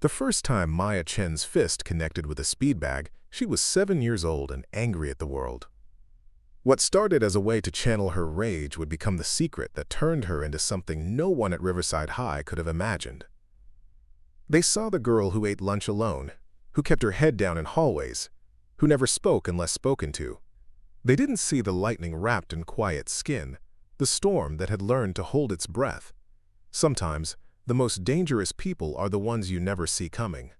The first time Maya Chen's fist connected with a speed bag, she was 7 years old and angry at the world. What started as a way to channel her rage would become the secret that turned her into something no one at Riverside High could have imagined. They saw the girl who ate lunch alone, who kept her head down in hallways, who never spoke unless spoken to. They didn't see the lightning wrapped in quiet skin, the storm that had learned to hold its breath. Sometimes, the most dangerous people are the ones you never see coming.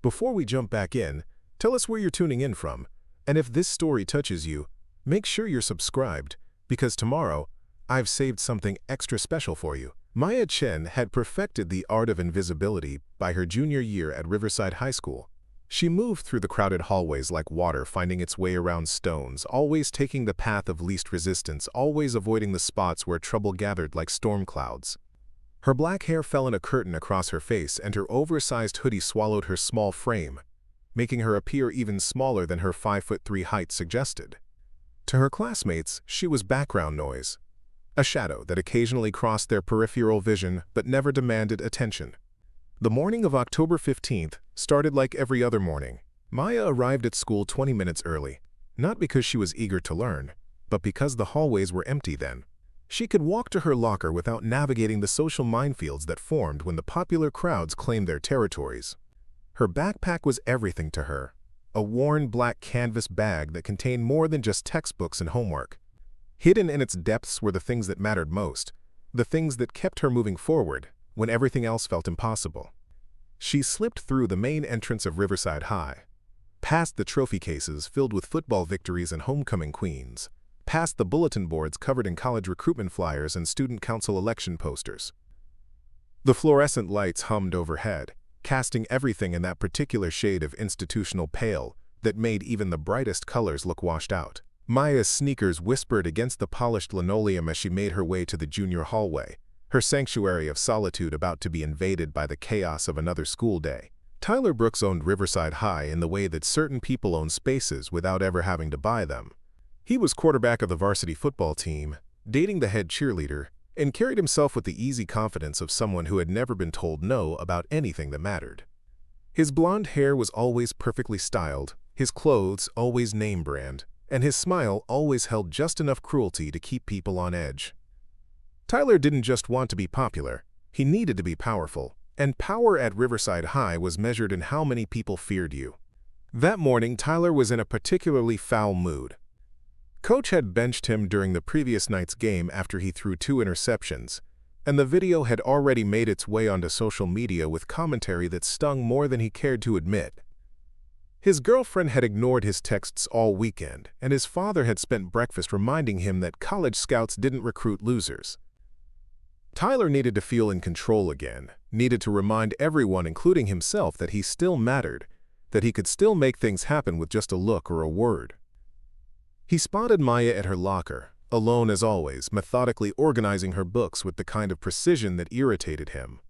Before we jump back in, tell us where you're tuning in from, and if this story touches you, make sure you're subscribed, because tomorrow, I've saved something extra special for you. Maya Chen had perfected the art of invisibility by her junior year at Riverside High School. She moved through the crowded hallways like water, finding its way around stones, always taking the path of least resistance, always avoiding the spots where trouble gathered like storm clouds. Her black hair fell in a curtain across her face, and her oversized hoodie swallowed her small frame, making her appear even smaller than her 5'3" height suggested. To her classmates, she was background noise, a shadow that occasionally crossed their peripheral vision but never demanded attention. The morning of October 15th started like every other morning. Maya arrived at school 20 minutes early, not because she was eager to learn, but because the hallways were empty then. She could walk to her locker without navigating the social minefields that formed when the popular crowds claimed their territories. Her backpack was everything to her, a worn black canvas bag that contained more than just textbooks and homework. Hidden in its depths were the things that mattered most, the things that kept her moving forward when everything else felt impossible. She slipped through the main entrance of Riverside High, past the trophy cases filled with football victories and homecoming queens, past the bulletin boards covered in college recruitment flyers and student council election posters. The fluorescent lights hummed overhead, casting everything in that particular shade of institutional pale that made even the brightest colors look washed out. Maya's sneakers whispered against the polished linoleum as she made her way to the junior hallway, her sanctuary of solitude about to be invaded by the chaos of another school day. Tyler Brooks owned Riverside High in the way that certain people own spaces without ever having to buy them. He was quarterback of the varsity football team, dating the head cheerleader, and carried himself with the easy confidence of someone who had never been told no about anything that mattered. His blonde hair was always perfectly styled, his clothes always name brand, and his smile always held just enough cruelty to keep people on edge. Tyler didn't just want to be popular, he needed to be powerful, and power at Riverside High was measured in how many people feared you. That morning, Tyler was in a particularly foul mood. Coach had benched him during the previous night's game after he threw 2 interceptions, and the video had already made its way onto social media with commentary that stung more than he cared to admit. His girlfriend had ignored his texts all weekend, and his father had spent breakfast reminding him that college scouts didn't recruit losers. Tyler needed to feel in control again, needed to remind everyone, including himself, that he still mattered, that he could still make things happen with just a look or a word. He spotted Maya at her locker, alone as always, methodically organizing her books with the kind of precision that irritated him.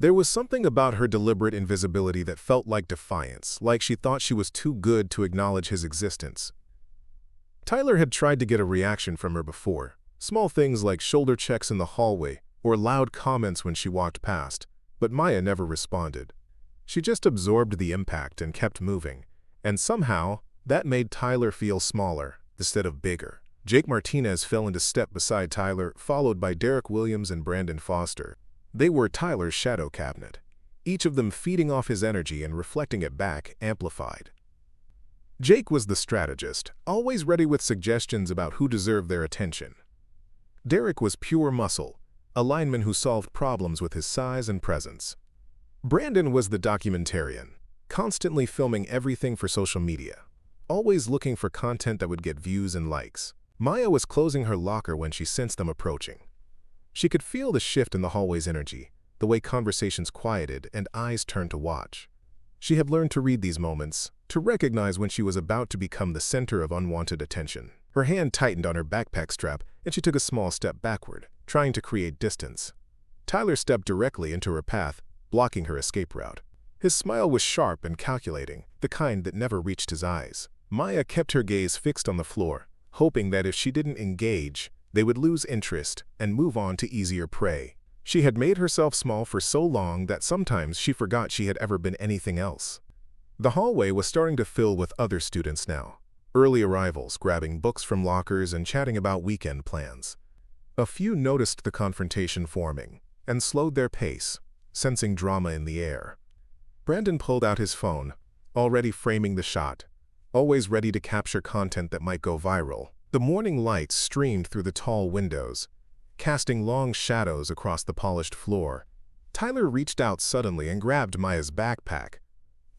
There was something about her deliberate invisibility that felt like defiance, like she thought she was too good to acknowledge his existence. Tyler had tried to get a reaction from her before, small things like shoulder checks in the hallway or loud comments when she walked past, but Maya never responded. She just absorbed the impact and kept moving, and somehow, that made Tyler feel smaller instead of bigger. Jake Martinez fell into step beside Tyler, followed by Derek Williams and Brandon Foster. They were Tyler's shadow cabinet, each of them feeding off his energy and reflecting it back, amplified. Jake was the strategist, always ready with suggestions about who deserved their attention. Derek was pure muscle, a lineman who solved problems with his size and presence. Brandon was the documentarian, constantly filming everything for social media, always looking for content that would get views and likes. Maya was closing her locker when she sensed them approaching. She could feel the shift in the hallway's energy, the way conversations quieted and eyes turned to watch. She had learned to read these moments, to recognize when she was about to become the center of unwanted attention. Her hand tightened on her backpack strap, and she took a small step backward, trying to create distance. Tyler stepped directly into her path, blocking her escape route. His smile was sharp and calculating, the kind that never reached his eyes. Maya kept her gaze fixed on the floor, hoping that if she didn't engage, they would lose interest and move on to easier prey. She had made herself small for so long that sometimes she forgot she had ever been anything else. The hallway was starting to fill with other students now, early arrivals grabbing books from lockers and chatting about weekend plans. A few noticed the confrontation forming and slowed their pace, sensing drama in the air. Brandon pulled out his phone, already framing the shot, always ready to capture content that might go viral. The morning light streamed through the tall windows, casting long shadows across the polished floor. Tyler reached out suddenly and grabbed Maya's backpack,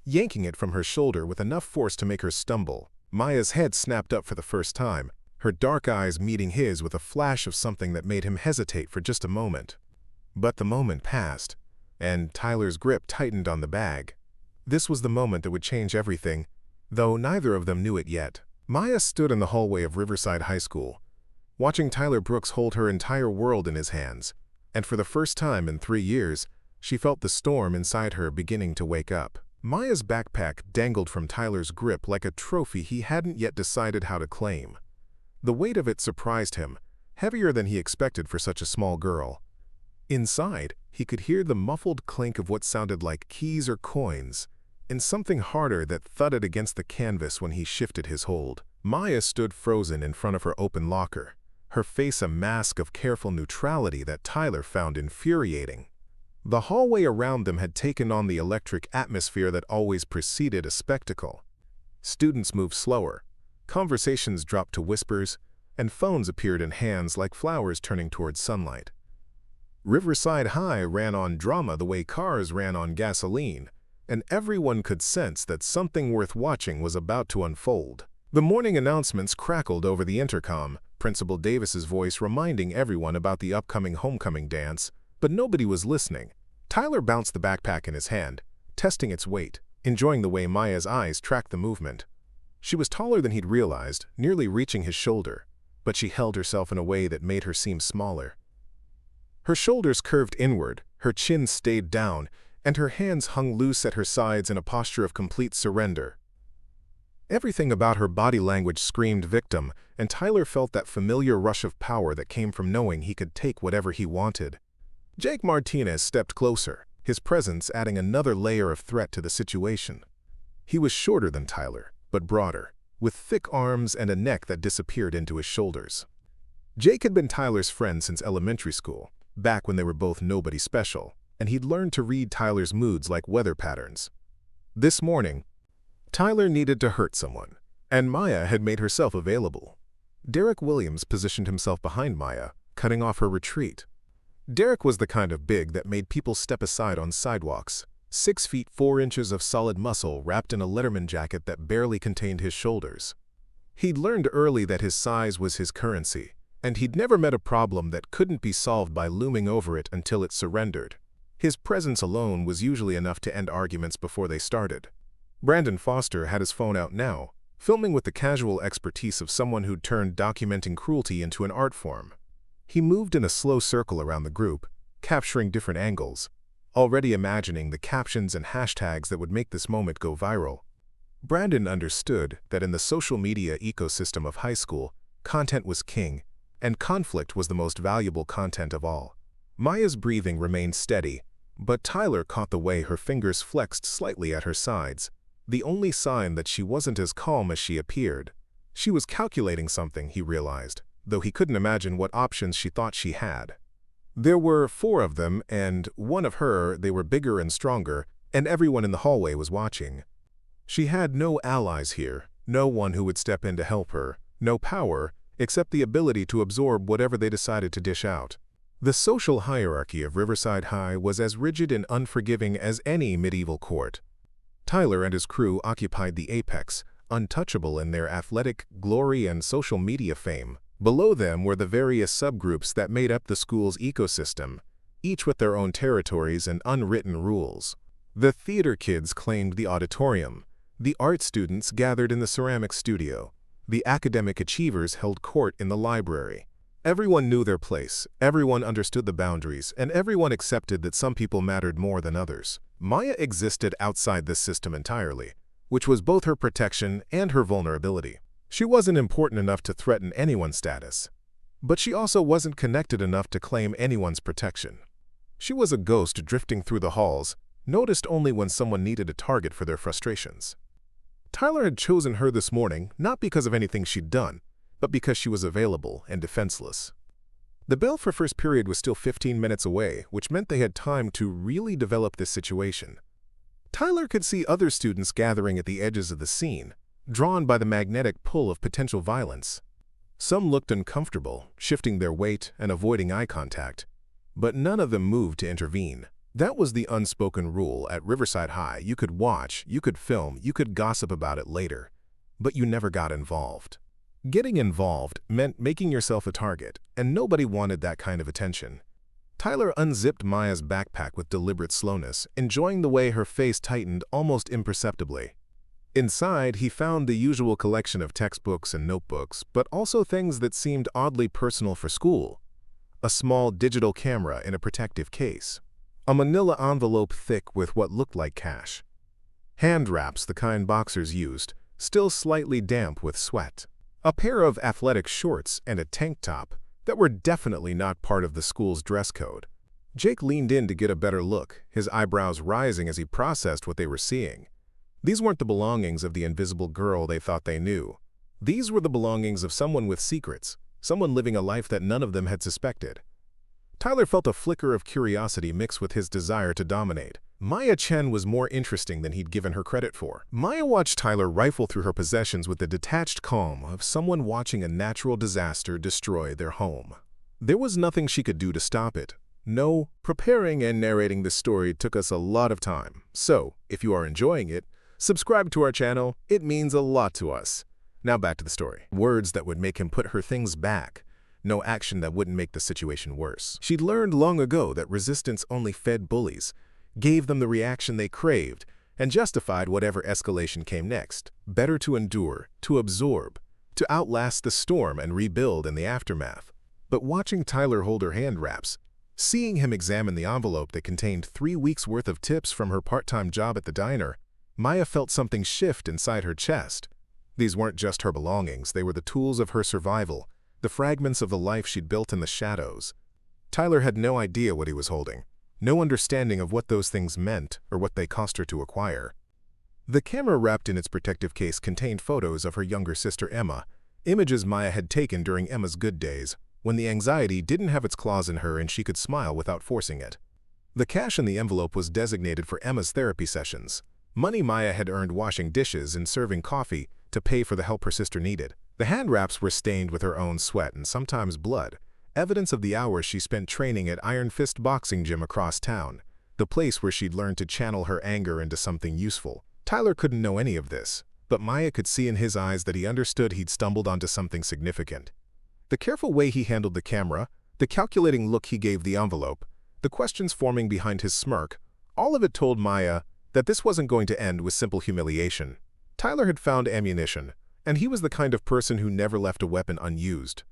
yanking it from her shoulder with enough force to make her stumble. Maya's head snapped up for the first time, her dark eyes meeting his with a flash of something that made him hesitate for just a moment. But the moment passed, and Tyler's grip tightened on the bag. This was the moment that would change everything, though neither of them knew it yet. Maya stood in the hallway of Riverside High School, watching Tyler Brooks hold her entire world in his hands, and for the first time in 3 years, she felt the storm inside her beginning to wake up. Maya's backpack dangled from Tyler's grip like a trophy he hadn't yet decided how to claim. The weight of it surprised him, heavier than he expected for such a small girl. Inside, he could hear the muffled clink of what sounded like keys or coins, and something harder that thudded against the canvas when he shifted his hold. Maya stood frozen in front of her open locker, her face a mask of careful neutrality that Tyler found infuriating. The hallway around them had taken on the electric atmosphere that always preceded a spectacle. Students moved slower, conversations dropped to whispers, and phones appeared in hands like flowers turning towards sunlight. Riverside High ran on drama the way cars ran on gasoline, and everyone could sense that something worth watching was about to unfold. The morning announcements crackled over the intercom, Principal Davis's voice reminding everyone about the upcoming homecoming dance, but nobody was listening. Tyler bounced the backpack in his hand, testing its weight, enjoying the way Maya's eyes tracked the movement. She was taller than he'd realized, nearly reaching his shoulder, but she held herself in a way that made her seem smaller. Her shoulders curved inward, her chin stayed down, and her hands hung loose at her sides in a posture of complete surrender. Everything about her body language screamed victim, and Tyler felt that familiar rush of power that came from knowing he could take whatever he wanted. Jake Martinez stepped closer, his presence adding another layer of threat to the situation. He was shorter than Tyler, but broader, with thick arms and a neck that disappeared into his shoulders. Jake had been Tyler's friend since elementary school, back when they were both nobody special, and he'd learned to read Tyler's moods like weather patterns. This morning, Tyler needed to hurt someone, and Maya had made herself available. Derek Williams positioned himself behind Maya, cutting off her retreat. Derek was the kind of big that made people step aside on sidewalks, 6 feet 4 inches of solid muscle wrapped in a Letterman jacket that barely contained his shoulders. He'd learned early that his size was his currency, and he'd never met a problem that couldn't be solved by looming over it until it surrendered. His presence alone was usually enough to end arguments before they started. Brandon Foster had his phone out now, filming with the casual expertise of someone who'd turned documenting cruelty into an art form. He moved in a slow circle around the group, capturing different angles, already imagining the captions and hashtags that would make this moment go viral. Brandon understood that in the social media ecosystem of high school, content was king, and conflict was the most valuable content of all. Maya's breathing remained steady, but Tyler caught the way her fingers flexed slightly at her sides, the only sign that she wasn't as calm as she appeared. She was calculating something, he realized, though he couldn't imagine what options she thought she had. There were 4 of them, and one of her, they were bigger and stronger, and everyone in the hallway was watching. She had no allies here, no one who would step in to help her, no power, except the ability to absorb whatever they decided to dish out. The social hierarchy of Riverside High was as rigid and unforgiving as any medieval court. Tyler and his crew occupied the apex, untouchable in their athletic glory and social media fame. Below them were the various subgroups that made up the school's ecosystem, each with their own territories and unwritten rules. The theater kids claimed the auditorium, the art students gathered in the ceramic studio, the academic achievers held court in the library. Everyone knew their place, everyone understood the boundaries, and everyone accepted that some people mattered more than others. Maya existed outside this system entirely, which was both her protection and her vulnerability. She wasn't important enough to threaten anyone's status, but she also wasn't connected enough to claim anyone's protection. She was a ghost drifting through the halls, noticed only when someone needed a target for their frustrations. Tyler had chosen her this morning not because of anything she'd done, but because she was available and defenseless. The bell for first period was still 15 minutes away, which meant they had time to really develop this situation. Tyler could see other students gathering at the edges of the scene, drawn by the magnetic pull of potential violence. Some looked uncomfortable, shifting their weight and avoiding eye contact, but none of them moved to intervene. That was the unspoken rule at Riverside High. You could watch, you could film, you could gossip about it later, but you never got involved. Getting involved meant making yourself a target, and nobody wanted that kind of attention. Tyler unzipped Maya's backpack with deliberate slowness, enjoying the way her face tightened almost imperceptibly. Inside, he found the usual collection of textbooks and notebooks, but also things that seemed oddly personal for school. A small digital camera in a protective case. A manila envelope thick with what looked like cash. Hand wraps, the kind boxers used, still slightly damp with sweat. A pair of athletic shorts and a tank top that were definitely not part of the school's dress code. Jake leaned in to get a better look, his eyebrows rising as he processed what they were seeing. These weren't the belongings of the invisible girl they thought they knew. These were the belongings of someone with secrets, someone living a life that none of them had suspected. Tyler felt a flicker of curiosity mixed with his desire to dominate. Maya Chen was more interesting than he'd given her credit for. Maya watched Tyler rifle through her possessions with the detached calm of someone watching a natural disaster destroy their home. There was nothing she could do to stop it. No, preparing and narrating this story took us a lot of time. So, if you are enjoying it, subscribe to our channel. It means a lot to us. Now back to the story. Words that would make him put her things back. No action that wouldn't make the situation worse. She'd learned long ago that resistance only fed bullies, gave them the reaction they craved, and justified whatever escalation came next. Better to endure, to absorb, to outlast the storm and rebuild in the aftermath. But watching Tyler hold her hand wraps, seeing him examine the envelope that contained 3 weeks' worth of tips from her part-time job at the diner, Maya felt something shift inside her chest. These weren't just her belongings, they were the tools of her survival, the fragments of the life she'd built in the shadows. Tyler had no idea what he was holding, no understanding of what those things meant or what they cost her to acquire. The camera wrapped in its protective case contained photos of her younger sister Emma, images Maya had taken during Emma's good days, when the anxiety didn't have its claws in her and she could smile without forcing it. The cash in the envelope was designated for Emma's therapy sessions, money Maya had earned washing dishes and serving coffee to pay for the help her sister needed. The hand wraps were stained with her own sweat and sometimes blood, evidence of the hours she spent training at Iron Fist boxing gym across town, the place where she'd learned to channel her anger into something useful. Tyler couldn't know any of this, but Maya could see in his eyes that he understood he'd stumbled onto something significant. The careful way he handled the camera, the calculating look he gave the envelope, the questions forming behind his smirk, all of it told Maya that this wasn't going to end with simple humiliation. Tyler had found ammunition, and he was the kind of person who never left a weapon unused.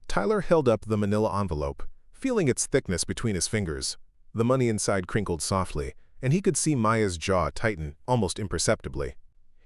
Tyler held up the manila envelope, feeling its thickness between his fingers. The money inside crinkled softly, and he could see Maya's jaw tighten almost imperceptibly.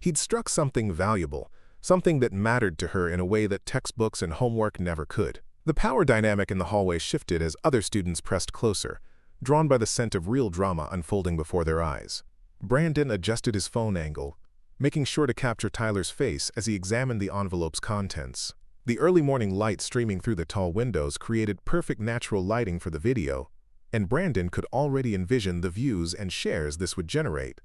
He'd struck something valuable, something that mattered to her in a way that textbooks and homework never could. The power dynamic in the hallway shifted as other students pressed closer, drawn by the scent of real drama unfolding before their eyes. Brandon adjusted his phone angle, making sure to capture Tyler's face as he examined the envelope's contents. The early morning light streaming through the tall windows created perfect natural lighting for the video, and Brandon could already envision the views and shares this would generate.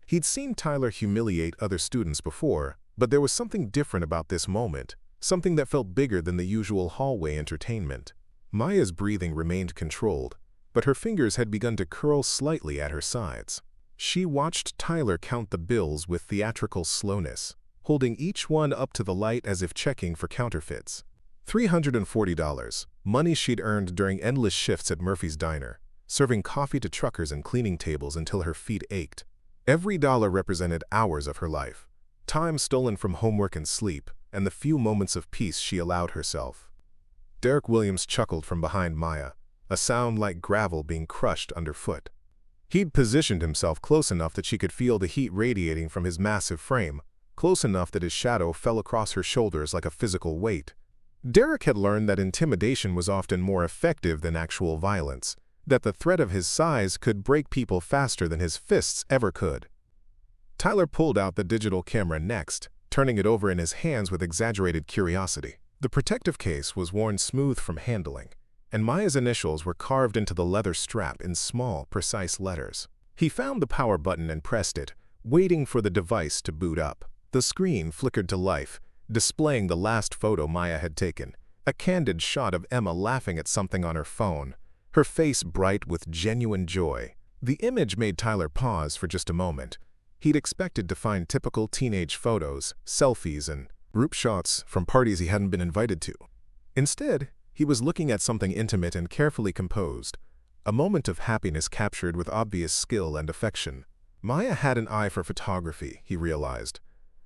He'd seen Tyler humiliate other students before, but there was something different about this moment, something that felt bigger than the usual hallway entertainment. Maya's breathing remained controlled, but her fingers had begun to curl slightly at her sides. She watched Tyler count the bills with theatrical slowness, holding each one up to the light as if checking for counterfeits. $340, money she'd earned during endless shifts at Murphy's Diner, serving coffee to truckers and cleaning tables until her feet ached. Every dollar represented hours of her life, time stolen from homework and sleep, and the few moments of peace she allowed herself. Derek Williams chuckled from behind Maya, a sound like gravel being crushed underfoot. He'd positioned himself close enough that she could feel the heat radiating from his massive frame, close enough that his shadow fell across her shoulders like a physical weight. Derek had learned that intimidation was often more effective than actual violence, that the threat of his size could break people faster than his fists ever could. Tyler pulled out the digital camera next, turning it over in his hands with exaggerated curiosity. The protective case was worn smooth from handling, and Maya's initials were carved into the leather strap in small, precise letters. He found the power button and pressed it, waiting for the device to boot up. The screen flickered to life, displaying the last photo Maya had taken, a candid shot of Emma laughing at something on her phone, her face bright with genuine joy. The image made Tyler pause for just a moment. He'd expected to find typical teenage photos, selfies, and group shots from parties he hadn't been invited to. Instead, he was looking at something intimate and carefully composed, a moment of happiness captured with obvious skill and affection. Maya had an eye for photography, he realized,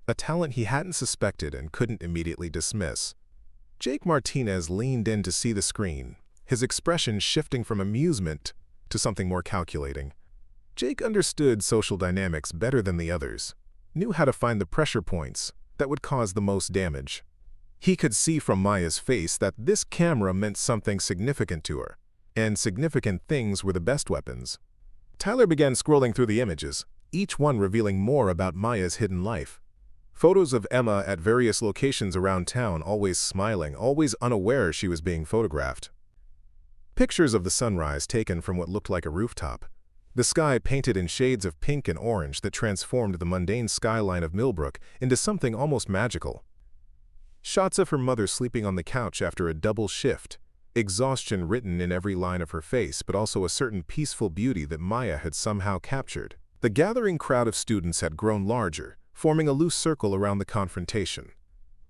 a talent he hadn't suspected and couldn't immediately dismiss. Jake Martinez leaned in to see the screen, his expression shifting from amusement to something more calculating. Jake understood social dynamics better than the others, knew how to find the pressure points that would cause the most damage. He could see from Maya's face that this camera meant something significant to her, and significant things were the best weapons. Tyler began scrolling through the images, each one revealing more about Maya's hidden life. Photos of Emma at various locations around town, always smiling, always unaware she was being photographed. Pictures of the sunrise taken from what looked like a rooftop, the sky painted in shades of pink and orange that transformed the mundane skyline of Millbrook into something almost magical. Shots of her mother sleeping on the couch after a double shift, exhaustion written in every line of her face, but also a certain peaceful beauty that Maya had somehow captured. The gathering crowd of students had grown larger, forming a loose circle around the confrontation.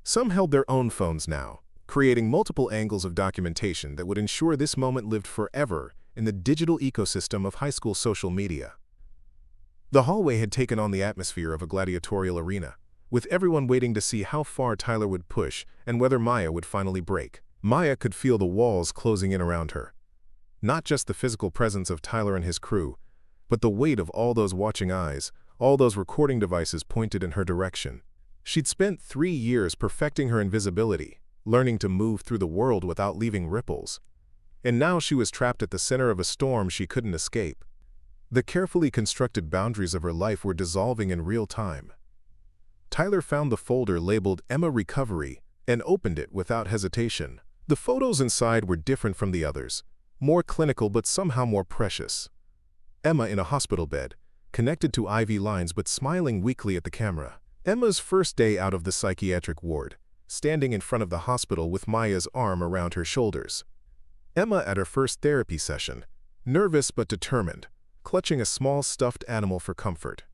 Some held their own phones now, creating multiple angles of documentation that would ensure this moment lived forever in the digital ecosystem of high school social media. The hallway had taken on the atmosphere of a gladiatorial arena, with everyone waiting to see how far Tyler would push and whether Maya would finally break. Maya could feel the walls closing in around her. Not just the physical presence of Tyler and his crew, but the weight of all those watching eyes, all those recording devices pointed in her direction. She'd spent 3 years perfecting her invisibility, learning to move through the world without leaving ripples. And now she was trapped at the center of a storm she couldn't escape. The carefully constructed boundaries of her life were dissolving in real time. Tyler found the folder labeled Emma Recovery and opened it without hesitation. The photos inside were different from the others, more clinical but somehow more precious. Emma in a hospital bed, connected to IV lines but smiling weakly at the camera. Emma's first day out of the psychiatric ward, standing in front of the hospital with Maya's arm around her shoulders. Emma at her first therapy session, nervous but determined, clutching a small stuffed animal for comfort.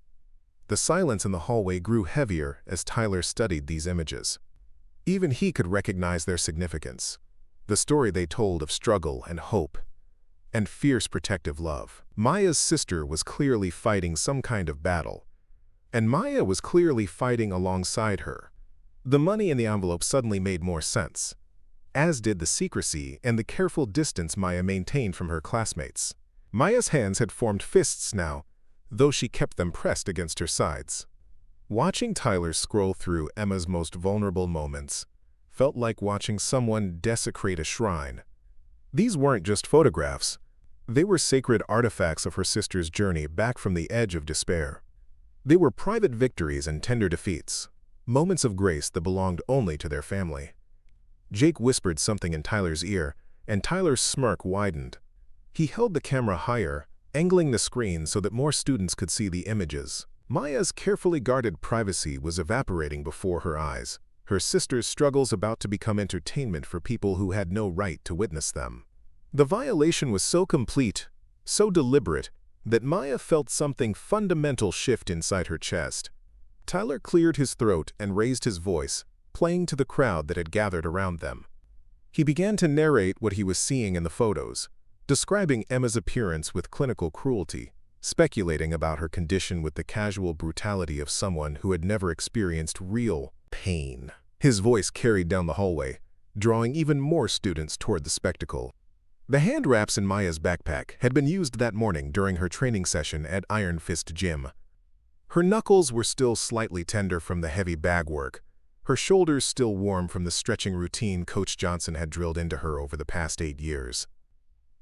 The silence in the hallway grew heavier as Tyler studied these images. Even he could recognize their significance, the story they told of struggle and hope, and fierce protective love. Maya's sister was clearly fighting some kind of battle, and Maya was clearly fighting alongside her. The money in the envelope suddenly made more sense, as did the secrecy and the careful distance Maya maintained from her classmates. Maya's hands had formed fists now, though she kept them pressed against her sides. Watching Tyler scroll through Emma's most vulnerable moments felt like watching someone desecrate a shrine. These weren't just photographs. They were sacred artifacts of her sister's journey back from the edge of despair. They were private victories and tender defeats, moments of grace that belonged only to their family. Jake whispered something in Tyler's ear, and Tyler's smirk widened. He held the camera higher, angling the screen so that more students could see the images. Maya's carefully guarded privacy was evaporating before her eyes, her sister's struggles about to become entertainment for people who had no right to witness them. The violation was so complete, so deliberate, that Maya felt something fundamental shift inside her chest. Tyler cleared his throat and raised his voice, playing to the crowd that had gathered around them. He began to narrate what he was seeing in the photos, describing Emma's appearance with clinical cruelty, speculating about her condition with the casual brutality of someone who had never experienced real pain. His voice carried down the hallway, drawing even more students toward the spectacle. The hand wraps in Maya's backpack had been used that morning during her training session at Iron Fist Gym. Her knuckles were still slightly tender from the heavy bag work, her shoulders still warm from the stretching routine Coach Johnson had drilled into her over the past 8 years.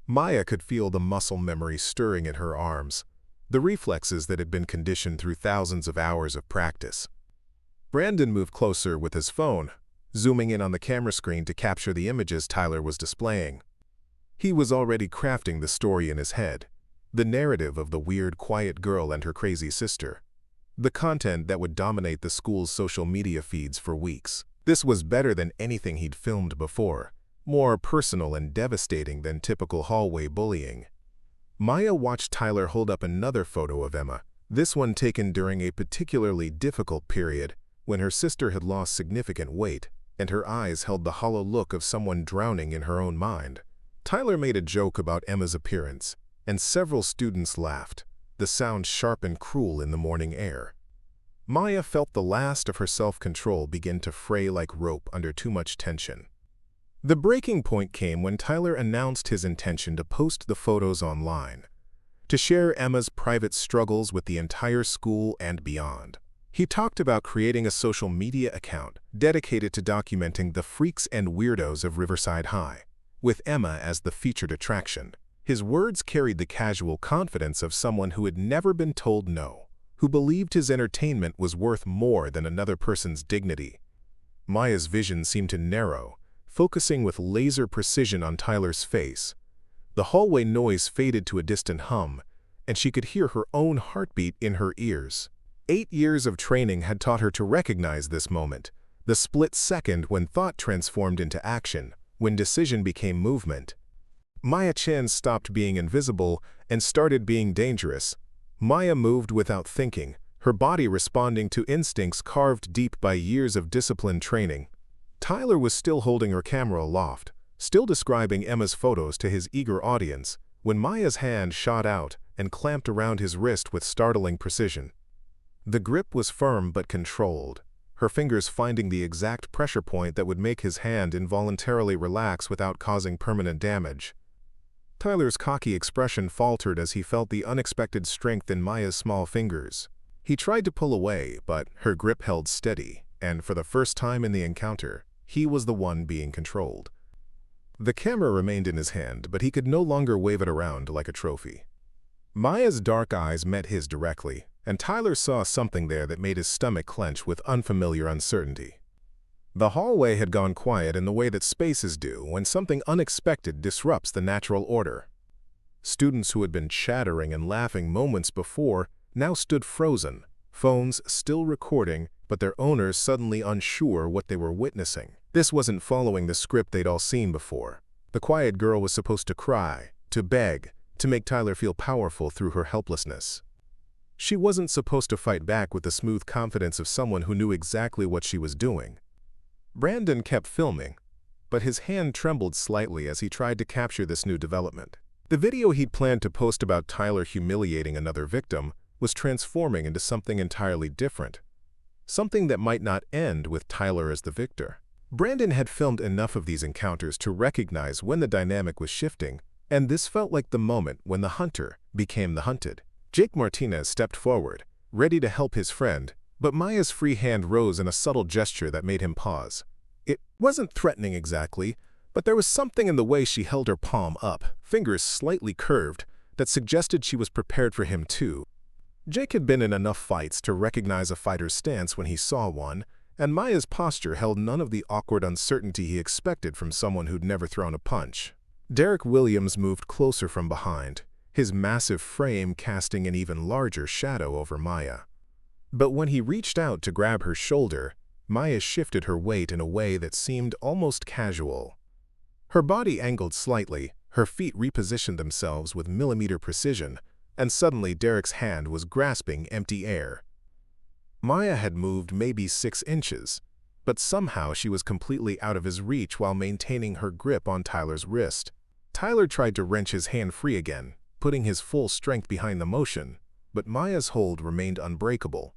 Maya could feel the muscle memory stirring in her arms, the reflexes that had been conditioned through thousands of hours of practice. Brandon moved closer with his phone, zooming in on the camera screen to capture the images Tyler was displaying. He was already crafting the story in his head, the narrative of the weird, quiet girl and her crazy sister, the content that would dominate the school's social media feeds for weeks. This was better than anything he'd filmed before, more personal and devastating than typical hallway bullying. Maya watched Tyler hold up another photo of Emma, this one taken during a particularly difficult period when her sister had lost significant weight and her eyes held the hollow look of someone drowning in her own mind. Tyler made a joke about Emma's appearance, and several students laughed, the sound sharp and cruel in the morning air. Maya felt the last of her self-control begin to fray like rope under too much tension. The breaking point came when Tyler announced his intention to post the photos online, to share Emma's private struggles with the entire school and beyond. He talked about creating a social media account dedicated to documenting the freaks and weirdos of Riverside High, with Emma as the featured attraction. His words carried the casual confidence of someone who had never been told no, who believed his entertainment was worth more than another person's dignity. Maya's vision seemed to narrow, focusing with laser precision on Tyler's face. The hallway noise faded to a distant hum, and she could hear her own heartbeat in her ears. 8 years of training had taught her to recognize this moment, the split second when thought transformed into action, when decision became movement. Maya Chen stopped being invisible and started being dangerous. Maya moved without thinking, her body responding to instincts carved deep by years of disciplined training. Tyler was still holding her camera aloft, still describing Emma's photos to his eager audience, when Maya's hand shot out and clamped around his wrist with startling precision. The grip was firm but controlled, her fingers finding the exact pressure point that would make his hand involuntarily relax without causing permanent damage. Tyler's cocky expression faltered as he felt the unexpected strength in Maya's small fingers. He tried to pull away, but her grip held steady, and for the first time in the encounter, he was the one being controlled. The camera remained in his hand, but he could no longer wave it around like a trophy. Maya's dark eyes met his directly, and Tyler saw something there that made his stomach clench with unfamiliar uncertainty. The hallway had gone quiet in the way that spaces do when something unexpected disrupts the natural order. Students who had been chattering and laughing moments before now stood frozen, phones still recording, but their owners suddenly unsure what they were witnessing. This wasn't following the script they'd all seen before. The quiet girl was supposed to cry, to beg, to make Tyler feel powerful through her helplessness. She wasn't supposed to fight back with the smooth confidence of someone who knew exactly what she was doing. Brandon kept filming, but his hand trembled slightly as he tried to capture this new development. The video he'd planned to post about Tyler humiliating another victim was transforming into something entirely different, something that might not end with Tyler as the victor. Brandon had filmed enough of these encounters to recognize when the dynamic was shifting, and this felt like the moment when the hunter became the hunted. Jake Martinez stepped forward, ready to help his friend, but Maya's free hand rose in a subtle gesture that made him pause. It wasn't threatening exactly, but there was something in the way she held her palm up, fingers slightly curved, that suggested she was prepared for him too. Jake had been in enough fights to recognize a fighter's stance when he saw one, and Maya's posture held none of the awkward uncertainty he expected from someone who'd never thrown a punch. Derek Williams moved closer from behind, his massive frame casting an even larger shadow over Maya. But when he reached out to grab her shoulder, Maya shifted her weight in a way that seemed almost casual. Her body angled slightly, her feet repositioned themselves with millimeter precision, and suddenly Derek's hand was grasping empty air. Maya had moved maybe 6 inches, but somehow she was completely out of his reach while maintaining her grip on Tyler's wrist. Tyler tried to wrench his hand free again, putting his full strength behind the motion, but Maya's hold remained unbreakable.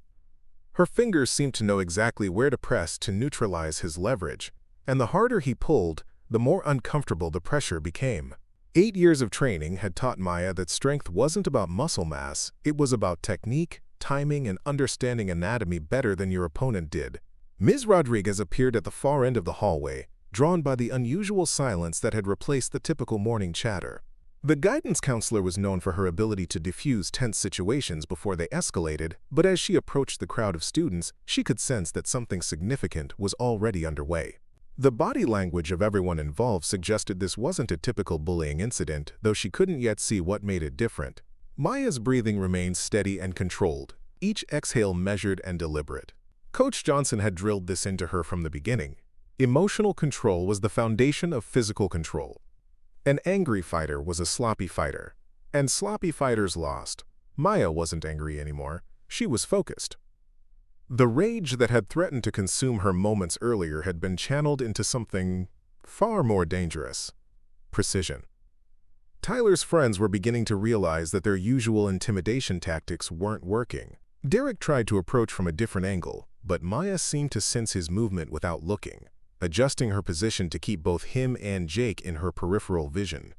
Her fingers seemed to know exactly where to press to neutralize his leverage, and the harder he pulled, the more uncomfortable the pressure became. 8 years of training had taught Maya that strength wasn't about muscle mass, it was about technique, timing, and understanding anatomy better than your opponent did. Ms. Rodriguez appeared at the far end of the hallway, drawn by the unusual silence that had replaced the typical morning chatter. The guidance counselor was known for her ability to defuse tense situations before they escalated, but as she approached the crowd of students, she could sense that something significant was already underway. The body language of everyone involved suggested this wasn't a typical bullying incident, though she couldn't yet see what made it different. Maya's breathing remained steady and controlled, each exhale measured and deliberate. Coach Johnson had drilled this into her from the beginning. Emotional control was the foundation of physical control. An angry fighter was a sloppy fighter, and sloppy fighters lost. Maya wasn't angry anymore. She was focused. The rage that had threatened to consume her moments earlier had been channeled into something far more dangerous: precision. Tyler's friends were beginning to realize that their usual intimidation tactics weren't working. Derek tried to approach from a different angle, but Maya seemed to sense his movement without looking, adjusting her position to keep both him and Jake in her peripheral vision.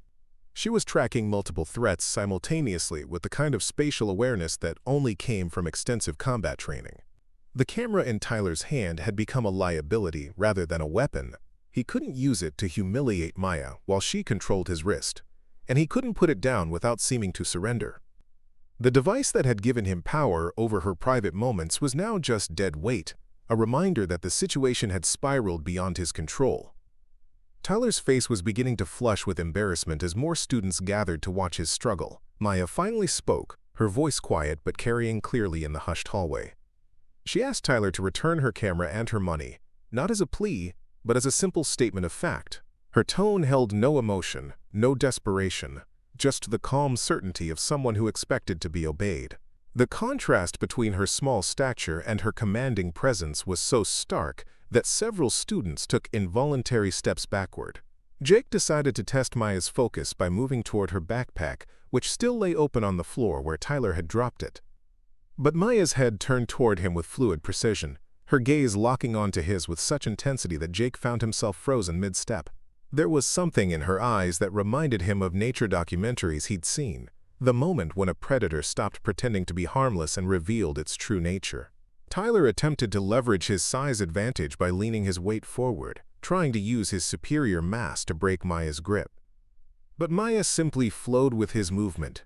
She was tracking multiple threats simultaneously with the kind of spatial awareness that only came from extensive combat training. The camera in Tyler's hand had become a liability rather than a weapon. He couldn't use it to humiliate Maya while she controlled his wrist, and he couldn't put it down without seeming to surrender. The device that had given him power over her private moments was now just dead weight, a reminder that the situation had spiraled beyond his control. Tyler's face was beginning to flush with embarrassment as more students gathered to watch his struggle. Maya finally spoke, her voice quiet but carrying clearly in the hushed hallway. She asked Tyler to return her camera and her money, not as a plea, but as a simple statement of fact. Her tone held no emotion, no desperation, just the calm certainty of someone who expected to be obeyed. The contrast between her small stature and her commanding presence was so stark that several students took involuntary steps backward. Jake decided to test Maya's focus by moving toward her backpack, which still lay open on the floor where Tyler had dropped it. But Maya's head turned toward him with fluid precision, her gaze locking onto his with such intensity that Jake found himself frozen mid-step. There was something in her eyes that reminded him of nature documentaries he'd seen, the moment when a predator stopped pretending to be harmless and revealed its true nature. Tyler attempted to leverage his size advantage by leaning his weight forward, trying to use his superior mass to break Maya's grip. But Maya simply flowed with his movement,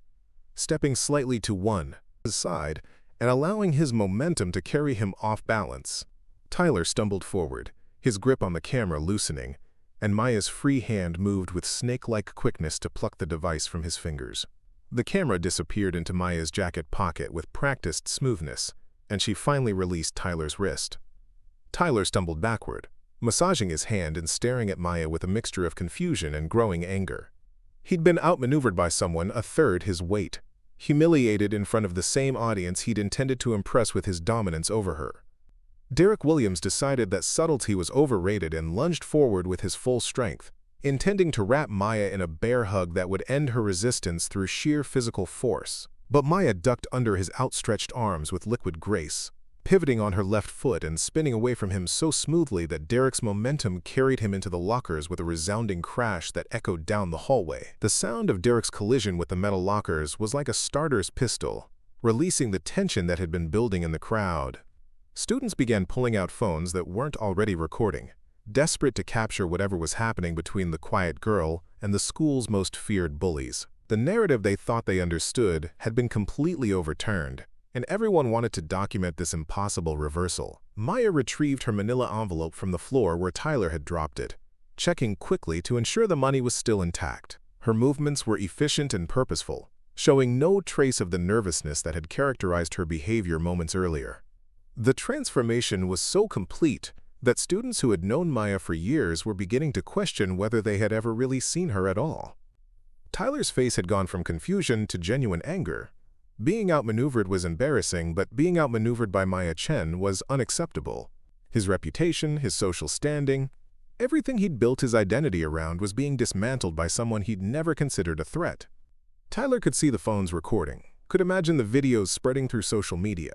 stepping slightly to one side and allowing his momentum to carry him off balance. Tyler stumbled forward, his grip on the camera loosening, and Maya's free hand moved with snake-like quickness to pluck the device from his fingers. The camera disappeared into Maya's jacket pocket with practiced smoothness, and she finally released Tyler's wrist. Tyler stumbled backward, massaging his hand and staring at Maya with a mixture of confusion and growing anger. He'd been outmaneuvered by someone a third his weight, humiliated in front of the same audience he'd intended to impress with his dominance over her. Derek Williams decided that subtlety was overrated and lunged forward with his full strength, intending to wrap Maya in a bear hug that would end her resistance through sheer physical force. But Maya ducked under his outstretched arms with liquid grace, pivoting on her left foot and spinning away from him so smoothly that Derek's momentum carried him into the lockers with a resounding crash that echoed down the hallway. The sound of Derek's collision with the metal lockers was like a starter's pistol, releasing the tension that had been building in the crowd. Students began pulling out phones that weren't already recording, desperate to capture whatever was happening between the quiet girl and the school's most feared bullies. The narrative they thought they understood had been completely overturned, and everyone wanted to document this impossible reversal. Maya retrieved her manila envelope from the floor where Tyler had dropped it, checking quickly to ensure the money was still intact. Her movements were efficient and purposeful, showing no trace of the nervousness that had characterized her behavior moments earlier. The transformation was so complete that students who had known Maya for years were beginning to question whether they had ever really seen her at all. Tyler's face had gone from confusion to genuine anger. Being outmaneuvered was embarrassing, but being outmaneuvered by Maya Chen was unacceptable. His reputation, his social standing, everything he'd built his identity around was being dismantled by someone he'd never considered a threat. Tyler could see the phones recording, could imagine the videos spreading through social media,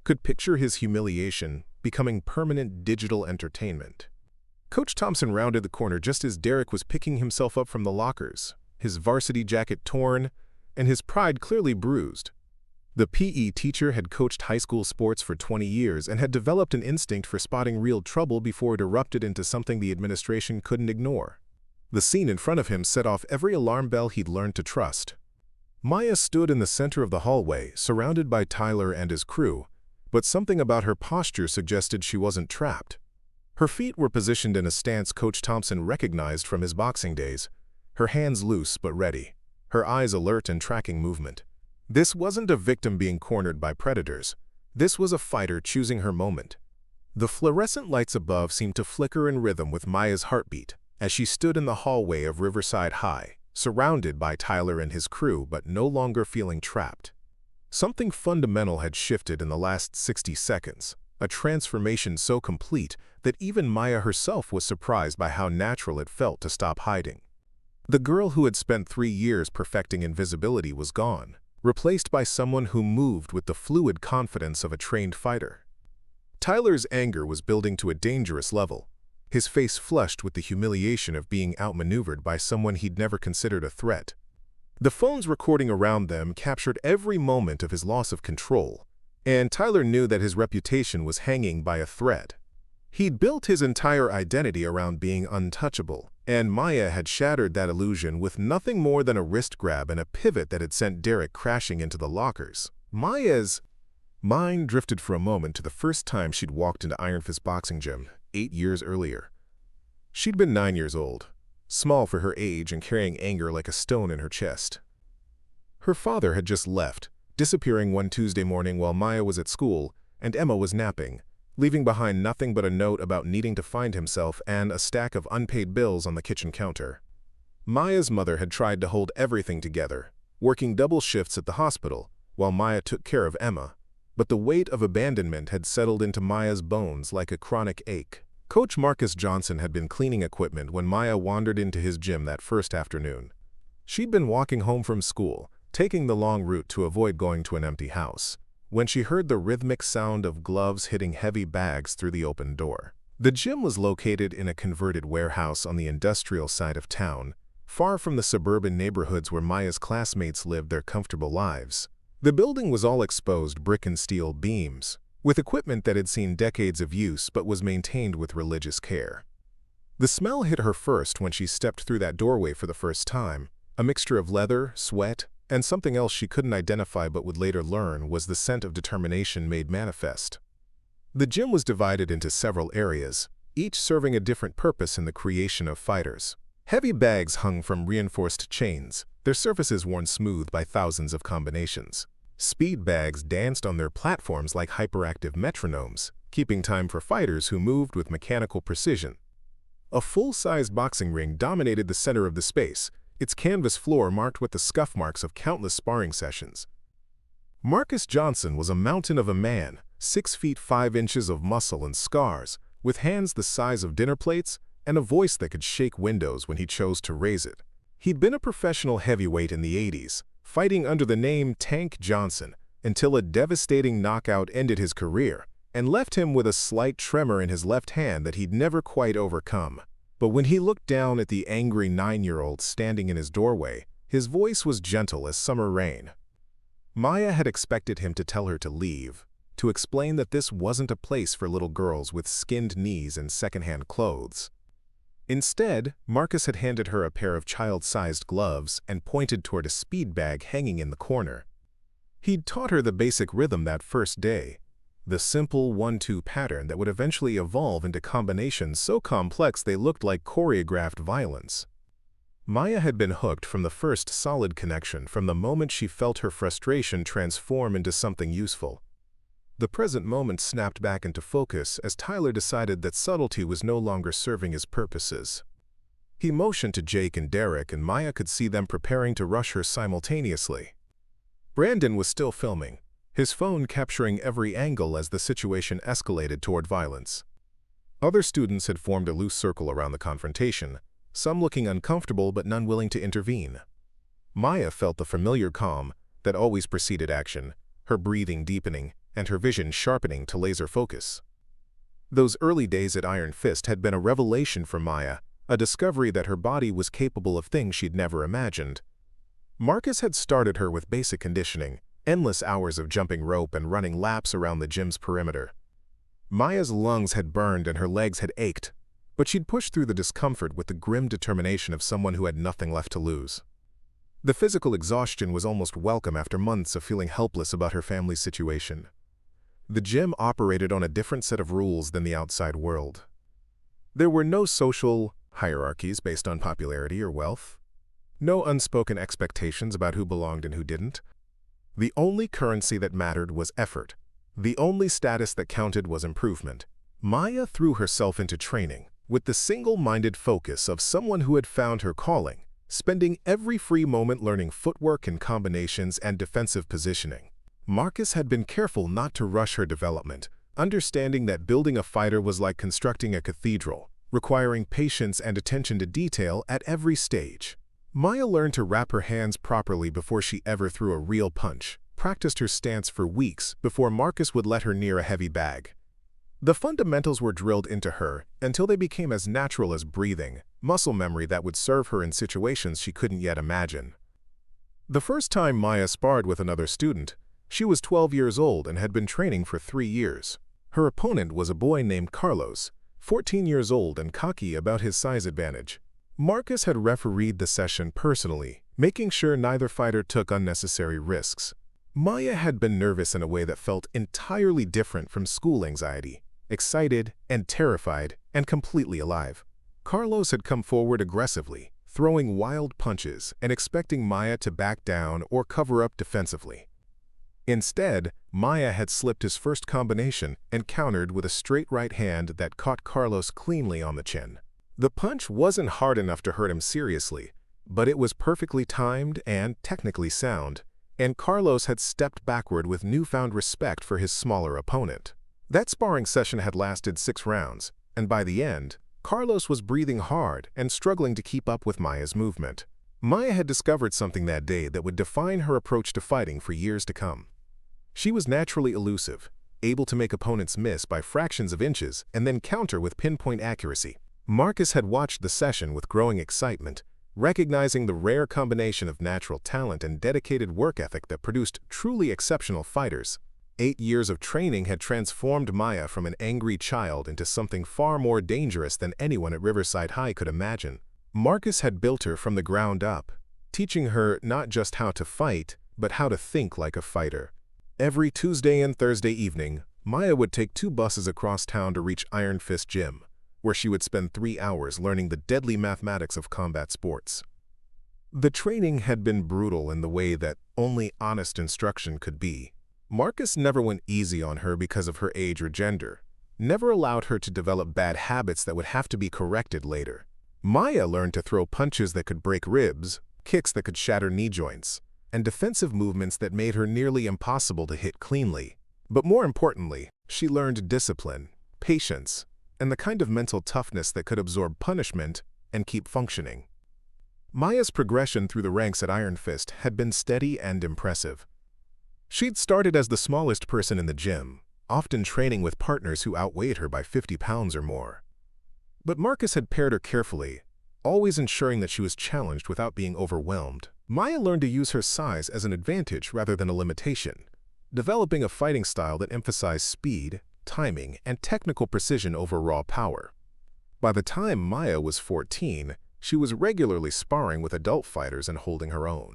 could picture his humiliation becoming permanent digital entertainment. Coach Thompson rounded the corner just as Derek was picking himself up from the lockers, his varsity jacket torn, and his pride clearly bruised. The PE teacher had coached high school sports for 20 years and had developed an instinct for spotting real trouble before it erupted into something the administration couldn't ignore. The scene in front of him set off every alarm bell he'd learned to trust. Maya stood in the center of the hallway, surrounded by Tyler and his crew, but something about her posture suggested she wasn't trapped. Her feet were positioned in a stance Coach Thompson recognized from his boxing days, her hands loose but ready, her eyes alert and tracking movement. This wasn't a victim being cornered by predators. This was a fighter choosing her moment. The fluorescent lights above seemed to flicker in rhythm with Maya's heartbeat as she stood in the hallway of Riverside High, surrounded by Tyler and his crew but no longer feeling trapped. Something fundamental had shifted in the last 60 seconds, a transformation so complete that even Maya herself was surprised by how natural it felt to stop hiding. The girl who had spent 3 years perfecting invisibility was gone, replaced by someone who moved with the fluid confidence of a trained fighter. Tyler's anger was building to a dangerous level, his face flushed with the humiliation of being outmaneuvered by someone he'd never considered a threat. The phones recording around them captured every moment of his loss of control, and Tyler knew that his reputation was hanging by a thread. He'd built his entire identity around being untouchable, and Maya had shattered that illusion with nothing more than a wrist grab and a pivot that had sent Derek crashing into the lockers. Maya's mind drifted for a moment to the first time she'd walked into Iron Fist boxing gym 8 years earlier. She'd been 9 years old, small for her age and carrying anger like a stone in her chest. Her father had just left, disappearing one Tuesday morning while Maya was at school and Emma was napping, leaving behind nothing but a note about needing to find himself and a stack of unpaid bills on the kitchen counter. Maya's mother had tried to hold everything together, working double shifts at the hospital while Maya took care of Emma, but the weight of abandonment had settled into Maya's bones like a chronic ache. Coach Marcus Johnson had been cleaning equipment when Maya wandered into his gym that first afternoon. She'd been walking home from school, taking the long route to avoid going to an empty house, when she heard the rhythmic sound of gloves hitting heavy bags through the open door. The gym was located in a converted warehouse on the industrial side of town, far from the suburban neighborhoods where Maya's classmates lived their comfortable lives. The building was all exposed brick and steel beams, with equipment that had seen decades of use but was maintained with religious care. The smell hit her first when she stepped through that doorway for the first time, a mixture of leather, sweat, and something else she couldn't identify but would later learn was the scent of determination made manifest. The gym was divided into several areas, each serving a different purpose in the creation of fighters. Heavy bags hung from reinforced chains, their surfaces worn smooth by thousands of combinations. Speed bags danced on their platforms like hyperactive metronomes, keeping time for fighters who moved with mechanical precision. A full-sized boxing ring dominated the center of the space, its canvas floor marked with the scuff marks of countless sparring sessions. Marcus Johnson was a mountain of a man, 6 feet 5 inches of muscle and scars, with hands the size of dinner plates and a voice that could shake windows when he chose to raise it. He'd been a professional heavyweight in the 80s, fighting under the name Tank Johnson, until a devastating knockout ended his career and left him with a slight tremor in his left hand that he'd never quite overcome. But when he looked down at the angry 9-year-old standing in his doorway, his voice was gentle as summer rain. Maya had expected him to tell her to leave, to explain that this wasn't a place for little girls with skinned knees and secondhand clothes. Instead, Marcus had handed her a pair of child-sized gloves and pointed toward a speed bag hanging in the corner. He'd taught her the basic rhythm that first day, the simple 1-2 pattern that would eventually evolve into combinations so complex they looked like choreographed violence. Maya had been hooked from the first solid connection from the moment she felt her frustration transform into something useful. The present moment snapped back into focus as Tyler decided that subtlety was no longer serving his purposes. He motioned to Jake and Derek, and Maya could see them preparing to rush her simultaneously. Brandon was still filming, his phone capturing every angle as the situation escalated toward violence. Other students had formed a loose circle around the confrontation, some looking uncomfortable but none willing to intervene. Maya felt the familiar calm that always preceded action, her breathing deepening, and her vision sharpening to laser focus. Those early days at Iron Fist had been a revelation for Maya, a discovery that her body was capable of things she'd never imagined. Marcus had started her with basic conditioning, endless hours of jumping rope and running laps around the gym's perimeter. Maya's lungs had burned and her legs had ached, but she'd pushed through the discomfort with the grim determination of someone who had nothing left to lose. The physical exhaustion was almost welcome after months of feeling helpless about her family's situation. The gym operated on a different set of rules than the outside world. There were no social hierarchies based on popularity or wealth. No unspoken expectations about who belonged and who didn't. The only currency that mattered was effort. The only status that counted was improvement. Maya threw herself into training with the single-minded focus of someone who had found her calling, spending every free moment learning footwork and combinations and defensive positioning. Marcus had been careful not to rush her development, understanding that building a fighter was like constructing a cathedral, requiring patience and attention to detail at every stage. Maya learned to wrap her hands properly before she ever threw a real punch, practiced her stance for weeks before Marcus would let her near a heavy bag. The fundamentals were drilled into her until they became as natural as breathing, muscle memory that would serve her in situations she couldn't yet imagine. The first time Maya sparred with another student, she was 12 years old and had been training for 3 years. Her opponent was a boy named Carlos, 14 years old and cocky about his size advantage. Marcus had refereed the session personally, making sure neither fighter took unnecessary risks. Maya had been nervous in a way that felt entirely different from school anxiety, excited and terrified and completely alive. Carlos had come forward aggressively, throwing wild punches and expecting Maya to back down or cover up defensively. Instead, Maya had slipped his first combination and countered with a straight right hand that caught Carlos cleanly on the chin. The punch wasn't hard enough to hurt him seriously, but it was perfectly timed and technically sound, and Carlos had stepped backward with newfound respect for his smaller opponent. That sparring session had lasted 6 rounds, and by the end, Carlos was breathing hard and struggling to keep up with Maya's movement. Maya had discovered something that day that would define her approach to fighting for years to come. She was naturally elusive, able to make opponents miss by fractions of inches and then counter with pinpoint accuracy. Marcus had watched the session with growing excitement, recognizing the rare combination of natural talent and dedicated work ethic that produced truly exceptional fighters. 8 years of training had transformed Maya from an angry child into something far more dangerous than anyone at Riverside High could imagine. Marcus had built her from the ground up, teaching her not just how to fight, but how to think like a fighter. Every Tuesday and Thursday evening, Maya would take 2 buses across town to reach Iron Fist Gym, where she would spend 3 hours learning the deadly mathematics of combat sports. The training had been brutal in the way that only honest instruction could be. Marcus never went easy on her because of her age or gender, never allowed her to develop bad habits that would have to be corrected later. Maya learned to throw punches that could break ribs, kicks that could shatter knee joints, and defensive movements that made her nearly impossible to hit cleanly. But more importantly, she learned discipline, patience, and the kind of mental toughness that could absorb punishment and keep functioning. Maya's progression through the ranks at Iron Fist had been steady and impressive. She'd started as the smallest person in the gym, often training with partners who outweighed her by 50 pounds or more. But Marcus had paired her carefully, always ensuring that she was challenged without being overwhelmed. Maya learned to use her size as an advantage rather than a limitation, developing a fighting style that emphasized speed, timing, and technical precision over raw power. By the time Maya was 14, she was regularly sparring with adult fighters and holding her own.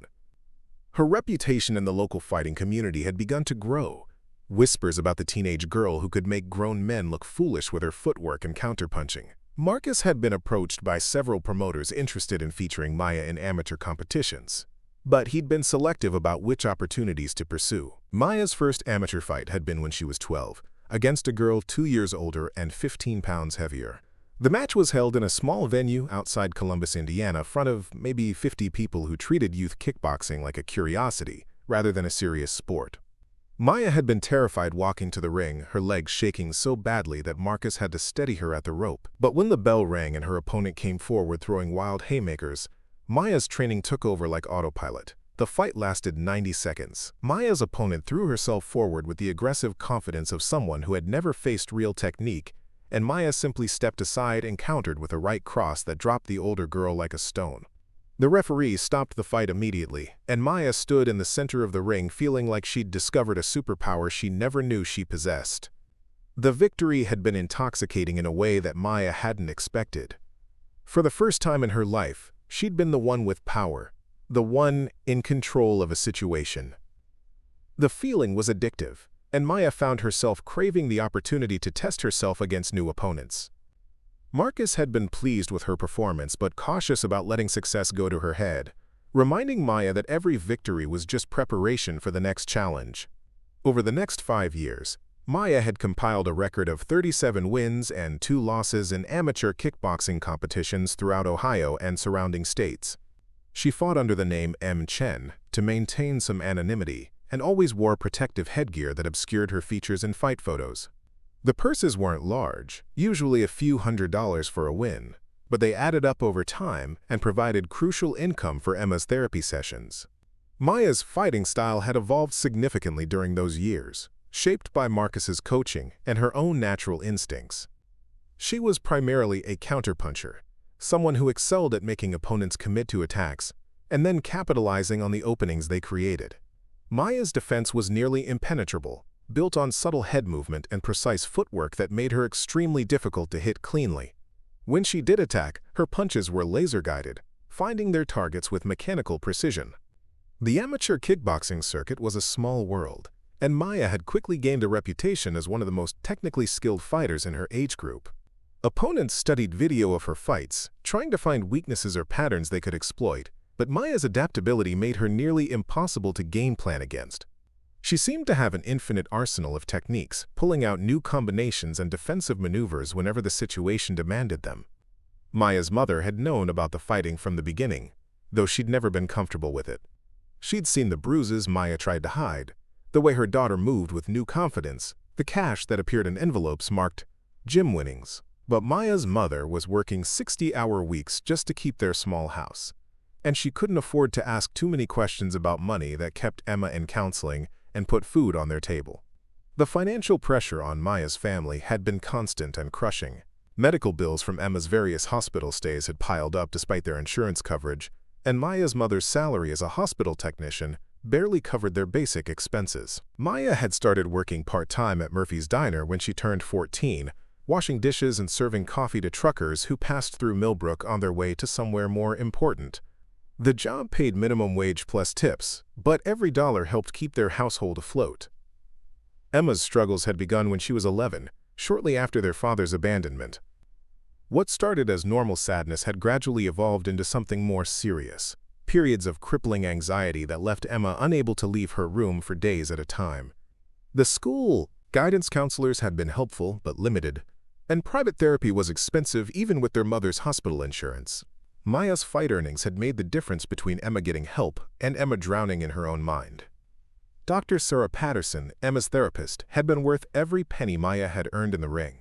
Her reputation in the local fighting community had begun to grow. Whispers about the teenage girl who could make grown men look foolish with her footwork and counterpunching. Marcus had been approached by several promoters interested in featuring Maya in amateur competitions, but he'd been selective about which opportunities to pursue. Maya's first amateur fight had been when she was 12, against a girl 2 years older and 15 pounds heavier. The match was held in a small venue outside Columbus, Indiana, in front of maybe 50 people who treated youth kickboxing like a curiosity rather than a serious sport. Maya had been terrified walking to the ring, her legs shaking so badly that Marcus had to steady her at the rope. But when the bell rang and her opponent came forward throwing wild haymakers, Maya's training took over like autopilot. The fight lasted 90 seconds. Maya's opponent threw herself forward with the aggressive confidence of someone who had never faced real technique, and Maya simply stepped aside and countered with a right cross that dropped the older girl like a stone. The referee stopped the fight immediately, and Maya stood in the center of the ring feeling like she'd discovered a superpower she never knew she possessed. The victory had been intoxicating in a way that Maya hadn't expected. For the first time in her life, she'd been the one with power, the one in control of a situation. The feeling was addictive, and Maya found herself craving the opportunity to test herself against new opponents. Marcus had been pleased with her performance but cautious about letting success go to her head, reminding Maya that every victory was just preparation for the next challenge. Over the next 5 years, Maya had compiled a record of 37 wins and 2 losses in amateur kickboxing competitions throughout Ohio and surrounding states. She fought under the name Maya Chen to maintain some anonymity and always wore protective headgear that obscured her features in fight photos. The purses weren't large, usually a few $100s for a win, but they added up over time and provided crucial income for Emma's therapy sessions. Maya's fighting style had evolved significantly during those years, shaped by Marcus's coaching and her own natural instincts. She was primarily a counterpuncher, someone who excelled at making opponents commit to attacks and then capitalizing on the openings they created. Maya's defense was nearly impenetrable, built on subtle head movement and precise footwork that made her extremely difficult to hit cleanly. When she did attack, her punches were laser-guided, finding their targets with mechanical precision. The amateur kickboxing circuit was a small world, and Maya had quickly gained a reputation as one of the most technically skilled fighters in her age group. Opponents studied video of her fights, trying to find weaknesses or patterns they could exploit, but Maya's adaptability made her nearly impossible to game plan against. She seemed to have an infinite arsenal of techniques, pulling out new combinations and defensive maneuvers whenever the situation demanded them. Maya's mother had known about the fighting from the beginning, though she'd never been comfortable with it. She'd seen the bruises Maya tried to hide, the way her daughter moved with new confidence, the cash that appeared in envelopes marked gym winnings. But Maya's mother was working 60-hour weeks just to keep their small house, and she couldn't afford to ask too many questions about money that kept Emma in counseling and put food on their table. The financial pressure on Maya's family had been constant and crushing. Medical bills from Emma's various hospital stays had piled up despite their insurance coverage, and Maya's mother's salary as a hospital technician barely covered their basic expenses. Maya had started working part-time at Murphy's Diner when she turned 14, washing dishes and serving coffee to truckers who passed through Millbrook on their way to somewhere more important. The job paid minimum wage plus tips, but every dollar helped keep their household afloat. Emma's struggles had begun when she was 11, shortly after their father's abandonment. What started as normal sadness had gradually evolved into something more serious, periods of crippling anxiety that left Emma unable to leave her room for days at a time. The school guidance counselors had been helpful but limited, and private therapy was expensive even with their mother's hospital insurance. Maya's fight earnings had made the difference between Emma getting help and Emma drowning in her own mind. Dr. Sarah Patterson, Emma's therapist, had been worth every penny Maya had earned in the ring.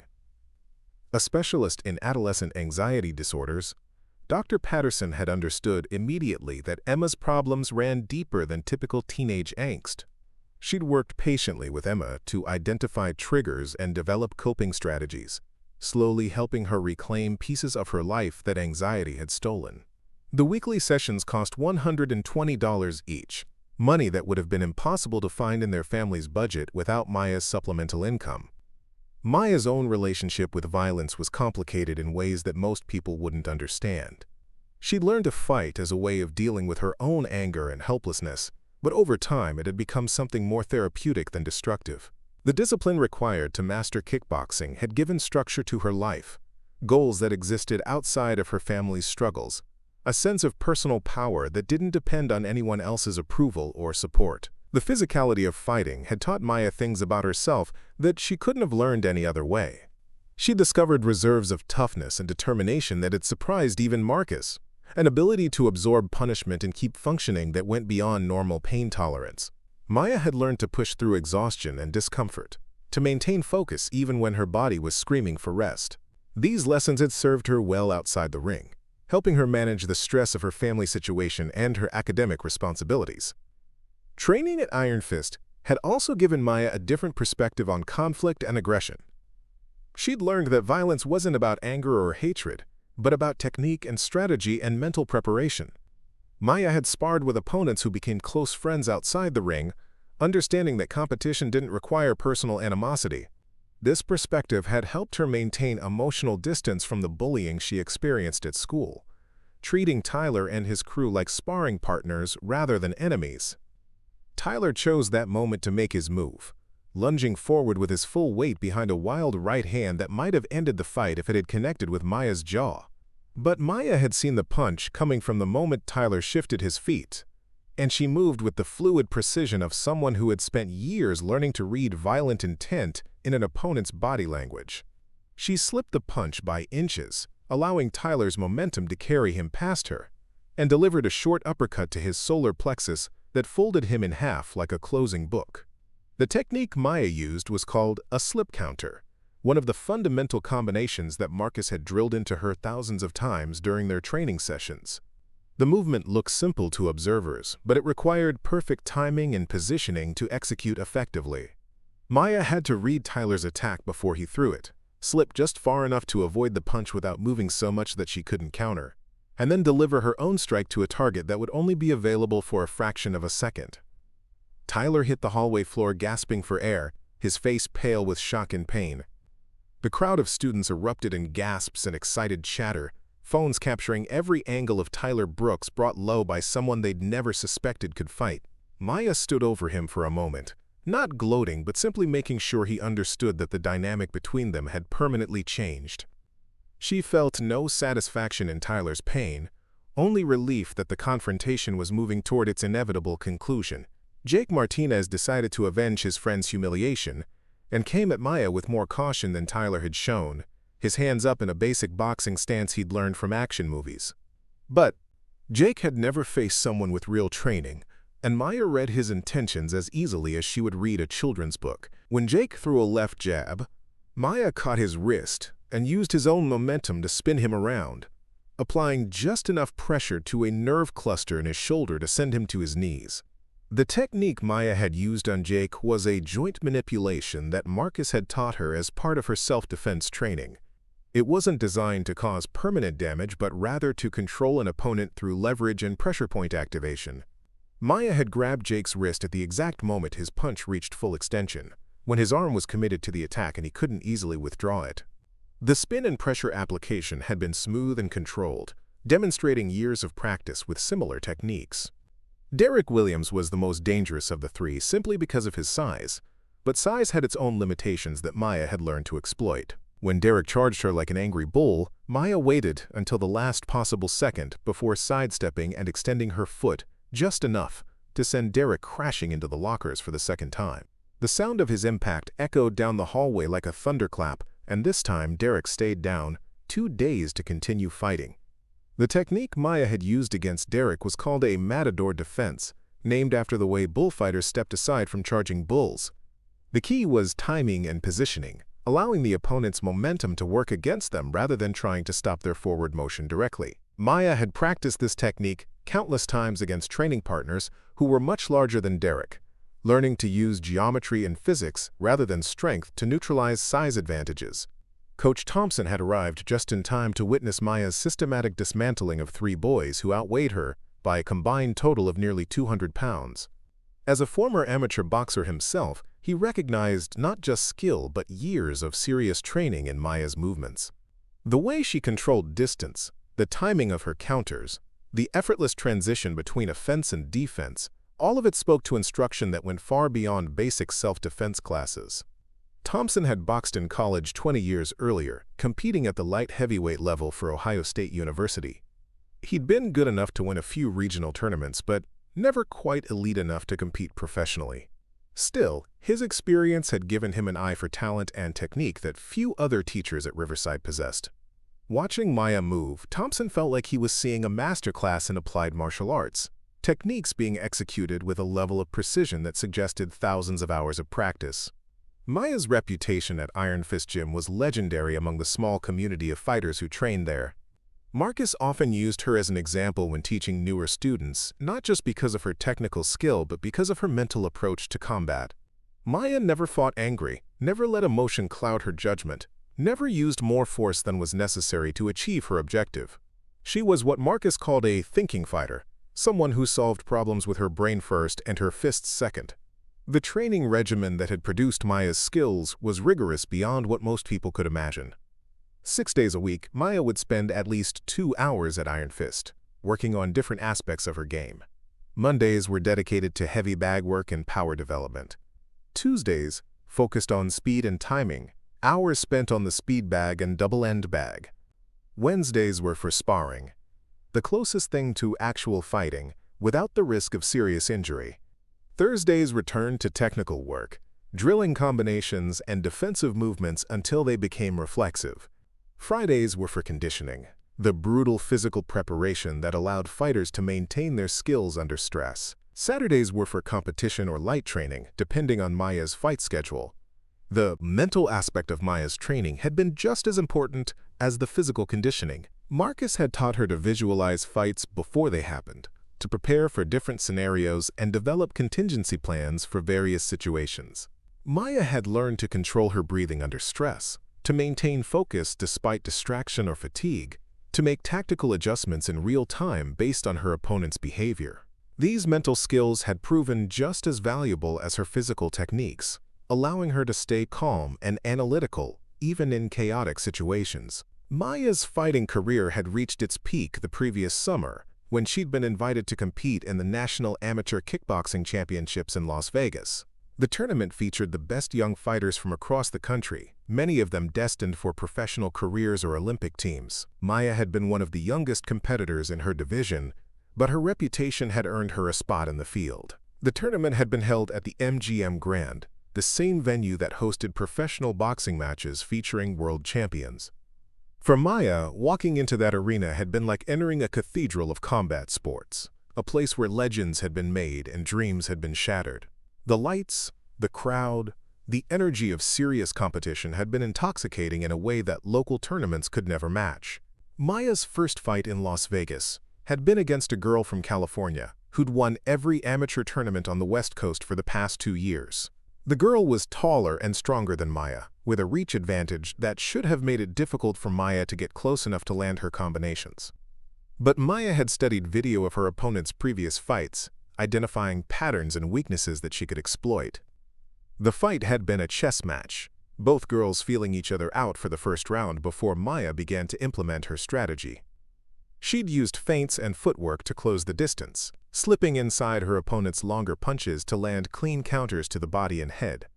A specialist in adolescent anxiety disorders, Dr. Patterson had understood immediately that Emma's problems ran deeper than typical teenage angst. She'd worked patiently with Emma to identify triggers and develop coping strategies, slowly helping her reclaim pieces of her life that anxiety had stolen. The weekly sessions cost $120 each, money that would have been impossible to find in their family's budget without Maya's supplemental income. Maya's own relationship with violence was complicated in ways that most people wouldn't understand. She'd learned to fight as a way of dealing with her own anger and helplessness, but over time it had become something more therapeutic than destructive. The discipline required to master kickboxing had given structure to her life, goals that existed outside of her family's struggles, a sense of personal power that didn't depend on anyone else's approval or support. The physicality of fighting had taught Maya things about herself that she couldn't have learned any other way. She discovered reserves of toughness and determination that had surprised even Marcus, an ability to absorb punishment and keep functioning that went beyond normal pain tolerance. Maya had learned to push through exhaustion and discomfort, to maintain focus even when her body was screaming for rest. These lessons had served her well outside the ring, helping her manage the stress of her family situation and her academic responsibilities. Training at Iron Fist had also given Maya a different perspective on conflict and aggression. She'd learned that violence wasn't about anger or hatred, but about technique and strategy and mental preparation. Maya had sparred with opponents who became close friends outside the ring, understanding that competition didn't require personal animosity. This perspective had helped her maintain emotional distance from the bullying she experienced at school, treating Tyler and his crew like sparring partners rather than enemies. Tyler chose that moment to make his move, lunging forward with his full weight behind a wild right hand that might have ended the fight if it had connected with Maya's jaw. But Maya had seen the punch coming from the moment Tyler shifted his feet, and she moved with the fluid precision of someone who had spent years learning to read violent intent in an opponent's body language. She slipped the punch by inches, allowing Tyler's momentum to carry him past her, and delivered a short uppercut to his solar plexus that folded him in half like a closing book. The technique Maya used was called a slip counter, one of the fundamental combinations that Marcus had drilled into her thousands of times during their training sessions. The movement looked simple to observers, but it required perfect timing and positioning to execute effectively. Maya had to read Tyler's attack before he threw it, slip just far enough to avoid the punch without moving so much that she couldn't counter, and then deliver her own strike to a target that would only be available for a fraction of a second. Tyler hit the hallway floor gasping for air, his face pale with shock and pain. The crowd of students erupted in gasps and excited chatter, phones capturing every angle of Tyler Brooks brought low by someone they'd never suspected could fight. Maya stood over him for a moment, not gloating but simply making sure he understood that the dynamic between them had permanently changed. She felt no satisfaction in Tyler's pain, only relief that the confrontation was moving toward its inevitable conclusion. Jake Martinez decided to avenge his friend's humiliation and came at Maya with more caution than Tyler had shown, his hands up in a basic boxing stance he'd learned from action movies. But Jake had never faced someone with real training, and Maya read his intentions as easily as she would read a children's book. When Jake threw a left jab, Maya caught his wrist and used his own momentum to spin him around, applying just enough pressure to a nerve cluster in his shoulder to send him to his knees. The technique Maya had used on Jake was a joint manipulation that Marcus had taught her as part of her self-defense training. It wasn't designed to cause permanent damage, but rather to control an opponent through leverage and pressure point activation. Maya had grabbed Jake's wrist at the exact moment his punch reached full extension, when his arm was committed to the attack and he couldn't easily withdraw it. The spin and pressure application had been smooth and controlled, demonstrating years of practice with similar techniques. Derek Williams was the most dangerous of the three simply because of his size, but size had its own limitations that Maya had learned to exploit. When Derek charged her like an angry bull, Maya waited until the last possible second before sidestepping and extending her foot just enough to send Derek crashing into the lockers for the second time. The sound of his impact echoed down the hallway like a thunderclap, and this time Derek stayed down, too dazed to continue fighting. The technique Maya had used against Derek was called a matador defense, named after the way bullfighters stepped aside from charging bulls. The key was timing and positioning, allowing the opponent's momentum to work against them rather than trying to stop their forward motion directly. Maya had practiced this technique countless times against training partners who were much larger than Derek, learning to use geometry and physics rather than strength to neutralize size advantages. Coach Thompson had arrived just in time to witness Maya's systematic dismantling of three boys who outweighed her by a combined total of nearly 200 pounds. As a former amateur boxer himself, he recognized not just skill but years of serious training in Maya's movements. The way she controlled distance, the timing of her counters, the effortless transition between offense and defense, all of it spoke to instruction that went far beyond basic self-defense classes. Thompson had boxed in college 20 years earlier, competing at the light heavyweight level for Ohio State University. He'd been good enough to win a few regional tournaments, but never quite elite enough to compete professionally. Still, his experience had given him an eye for talent and technique that few other teachers at Riverside possessed. Watching Maya move, Thompson felt like he was seeing a masterclass in applied martial arts, techniques being executed with a level of precision that suggested thousands of hours of practice. Maya's reputation at Iron Fist Gym was legendary among the small community of fighters who trained there. Marcus often used her as an example when teaching newer students, not just because of her technical skill but because of her mental approach to combat. Maya never fought angry, never let emotion cloud her judgment, never used more force than was necessary to achieve her objective. She was what Marcus called a thinking fighter, someone who solved problems with her brain first and her fists second. The training regimen that had produced Maya's skills was rigorous beyond what most people could imagine. 6 days a week, Maya would spend at least 2 hours at Iron Fist, working on different aspects of her game. Mondays were dedicated to heavy bag work and power development. Tuesdays focused on speed and timing, hours spent on the speed bag and double-end bag. Wednesdays were for sparring, the closest thing to actual fighting, without the risk of serious injury. Thursdays returned to technical work, drilling combinations and defensive movements until they became reflexive. Fridays were for conditioning, the brutal physical preparation that allowed fighters to maintain their skills under stress. Saturdays were for competition or light training, depending on Maya's fight schedule. The mental aspect of Maya's training had been just as important as the physical conditioning. Marcus had taught her to visualize fights before they happened, to prepare for different scenarios and develop contingency plans for various situations. Maya had learned to control her breathing under stress, to maintain focus despite distraction or fatigue, to make tactical adjustments in real time based on her opponent's behavior. These mental skills had proven just as valuable as her physical techniques, allowing her to stay calm and analytical even in chaotic situations. Maya's fighting career had reached its peak the previous summer, when she'd been invited to compete in the National Amateur Kickboxing Championships in Las Vegas. The tournament featured the best young fighters from across the country, many of them destined for professional careers or Olympic teams. Maya had been one of the youngest competitors in her division, but her reputation had earned her a spot in the field. The tournament had been held at the MGM Grand, the same venue that hosted professional boxing matches featuring world champions. For Maya, walking into that arena had been like entering a cathedral of combat sports, a place where legends had been made and dreams had been shattered. The lights, the crowd, the energy of serious competition had been intoxicating in a way that local tournaments could never match. Maya's first fight in Las Vegas had been against a girl from California who'd won every amateur tournament on the West Coast for the past 2 years. The girl was taller and stronger than Maya, with a reach advantage that should have made it difficult for Maya to get close enough to land her combinations. But Maya had studied video of her opponent's previous fights, identifying patterns and weaknesses that she could exploit. The fight had been a chess match, both girls feeling each other out for the first round before Maya began to implement her strategy. She'd used feints and footwork to close the distance, slipping inside her opponent's longer punches to land clean counters to the body and head.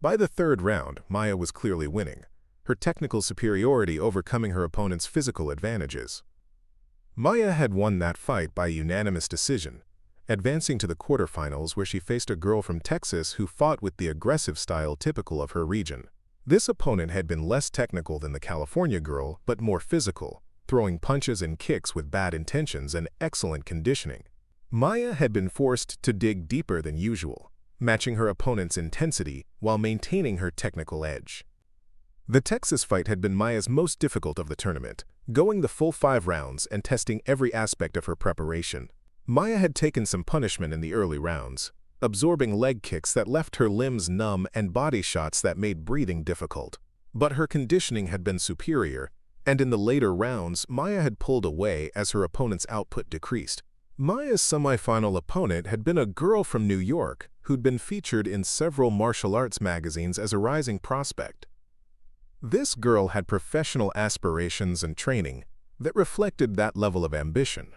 By the third round, Maya was clearly winning, her technical superiority overcoming her opponent's physical advantages. Maya had won that fight by unanimous decision, advancing to the quarterfinals where she faced a girl from Texas who fought with the aggressive style typical of her region. This opponent had been less technical than the California girl, but more physical, throwing punches and kicks with bad intentions and excellent conditioning. Maya had been forced to dig deeper than usual, matching her opponent's intensity while maintaining her technical edge. The Texas fight had been Maya's most difficult of the tournament, going the full 5 rounds and testing every aspect of her preparation. Maya had taken some punishment in the early rounds, absorbing leg kicks that left her limbs numb and body shots that made breathing difficult. But her conditioning had been superior, and in the later rounds, Maya had pulled away as her opponent's output decreased. Maya's semifinal opponent had been a girl from New York who'd been featured in several martial arts magazines as a rising prospect. This girl had professional aspirations and training that reflected that level of ambition.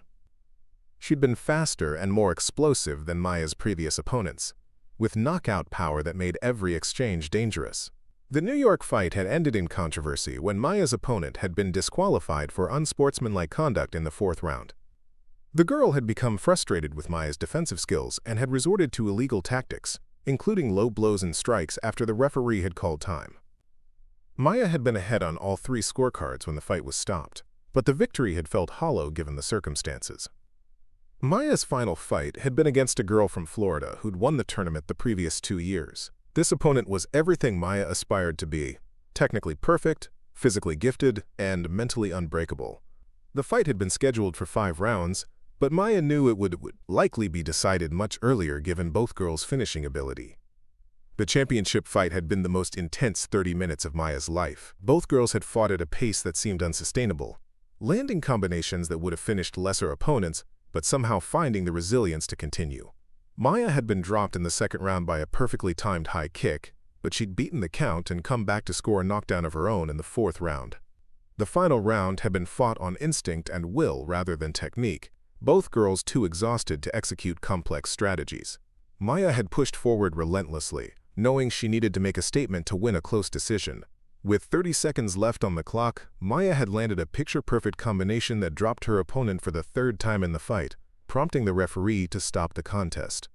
She'd been faster and more explosive than Maya's previous opponents, with knockout power that made every exchange dangerous. The New York fight had ended in controversy when Maya's opponent had been disqualified for unsportsmanlike conduct in the 4th round. The girl had become frustrated with Maya's defensive skills and had resorted to illegal tactics, including low blows and strikes after the referee had called time. Maya had been ahead on all 3 scorecards when the fight was stopped, but the victory had felt hollow given the circumstances. Maya's final fight had been against a girl from Florida who'd won the tournament the previous 2 years. This opponent was everything Maya aspired to be: technically perfect, physically gifted, and mentally unbreakable. The fight had been scheduled for 5 rounds, but Maya knew it would likely be decided much earlier given both girls' finishing ability. The championship fight had been the most intense 30 minutes of Maya's life. Both girls had fought at a pace that seemed unsustainable, landing combinations that would have finished lesser opponents, but somehow finding the resilience to continue. Maya had been dropped in the second round by a perfectly timed high kick, but she'd beaten the count and come back to score a knockdown of her own in the fourth round. The final round had been fought on instinct and will rather than technique, both girls too exhausted to execute complex strategies. Maya had pushed forward relentlessly, knowing she needed to make a statement to win a close decision. With 30 seconds left on the clock, Maya had landed a picture-perfect combination that dropped her opponent for the third time in the fight, prompting the referee to stop the contest.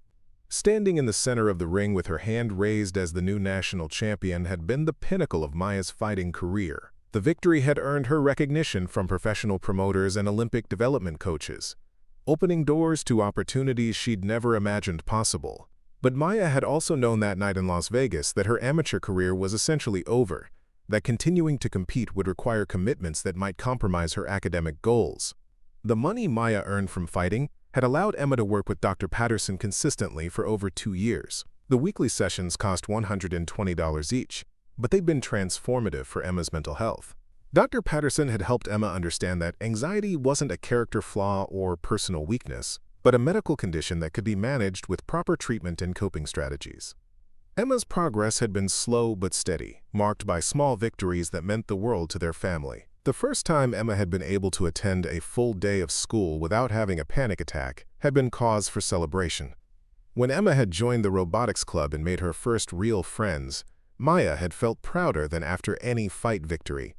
Standing in the center of the ring with her hand raised as the new national champion had been the pinnacle of Maya's fighting career. The victory had earned her recognition from professional promoters and Olympic development coaches, opening doors to opportunities she'd never imagined possible. But Maya had also known that night in Las Vegas that her amateur career was essentially over, that continuing to compete would require commitments that might compromise her academic goals. The money Maya earned from fighting had allowed Emma to work with Dr. Patterson consistently for over 2 years. The weekly sessions cost $120 each, but they'd been transformative for Emma's mental health. Dr. Patterson had helped Emma understand that anxiety wasn't a character flaw or personal weakness, but a medical condition that could be managed with proper treatment and coping strategies. Emma's progress had been slow but steady, marked by small victories that meant the world to their family. The first time Emma had been able to attend a full day of school without having a panic attack had been cause for celebration. When Emma had joined the robotics club and made her first real friends, Maya had felt prouder than after any fight victory.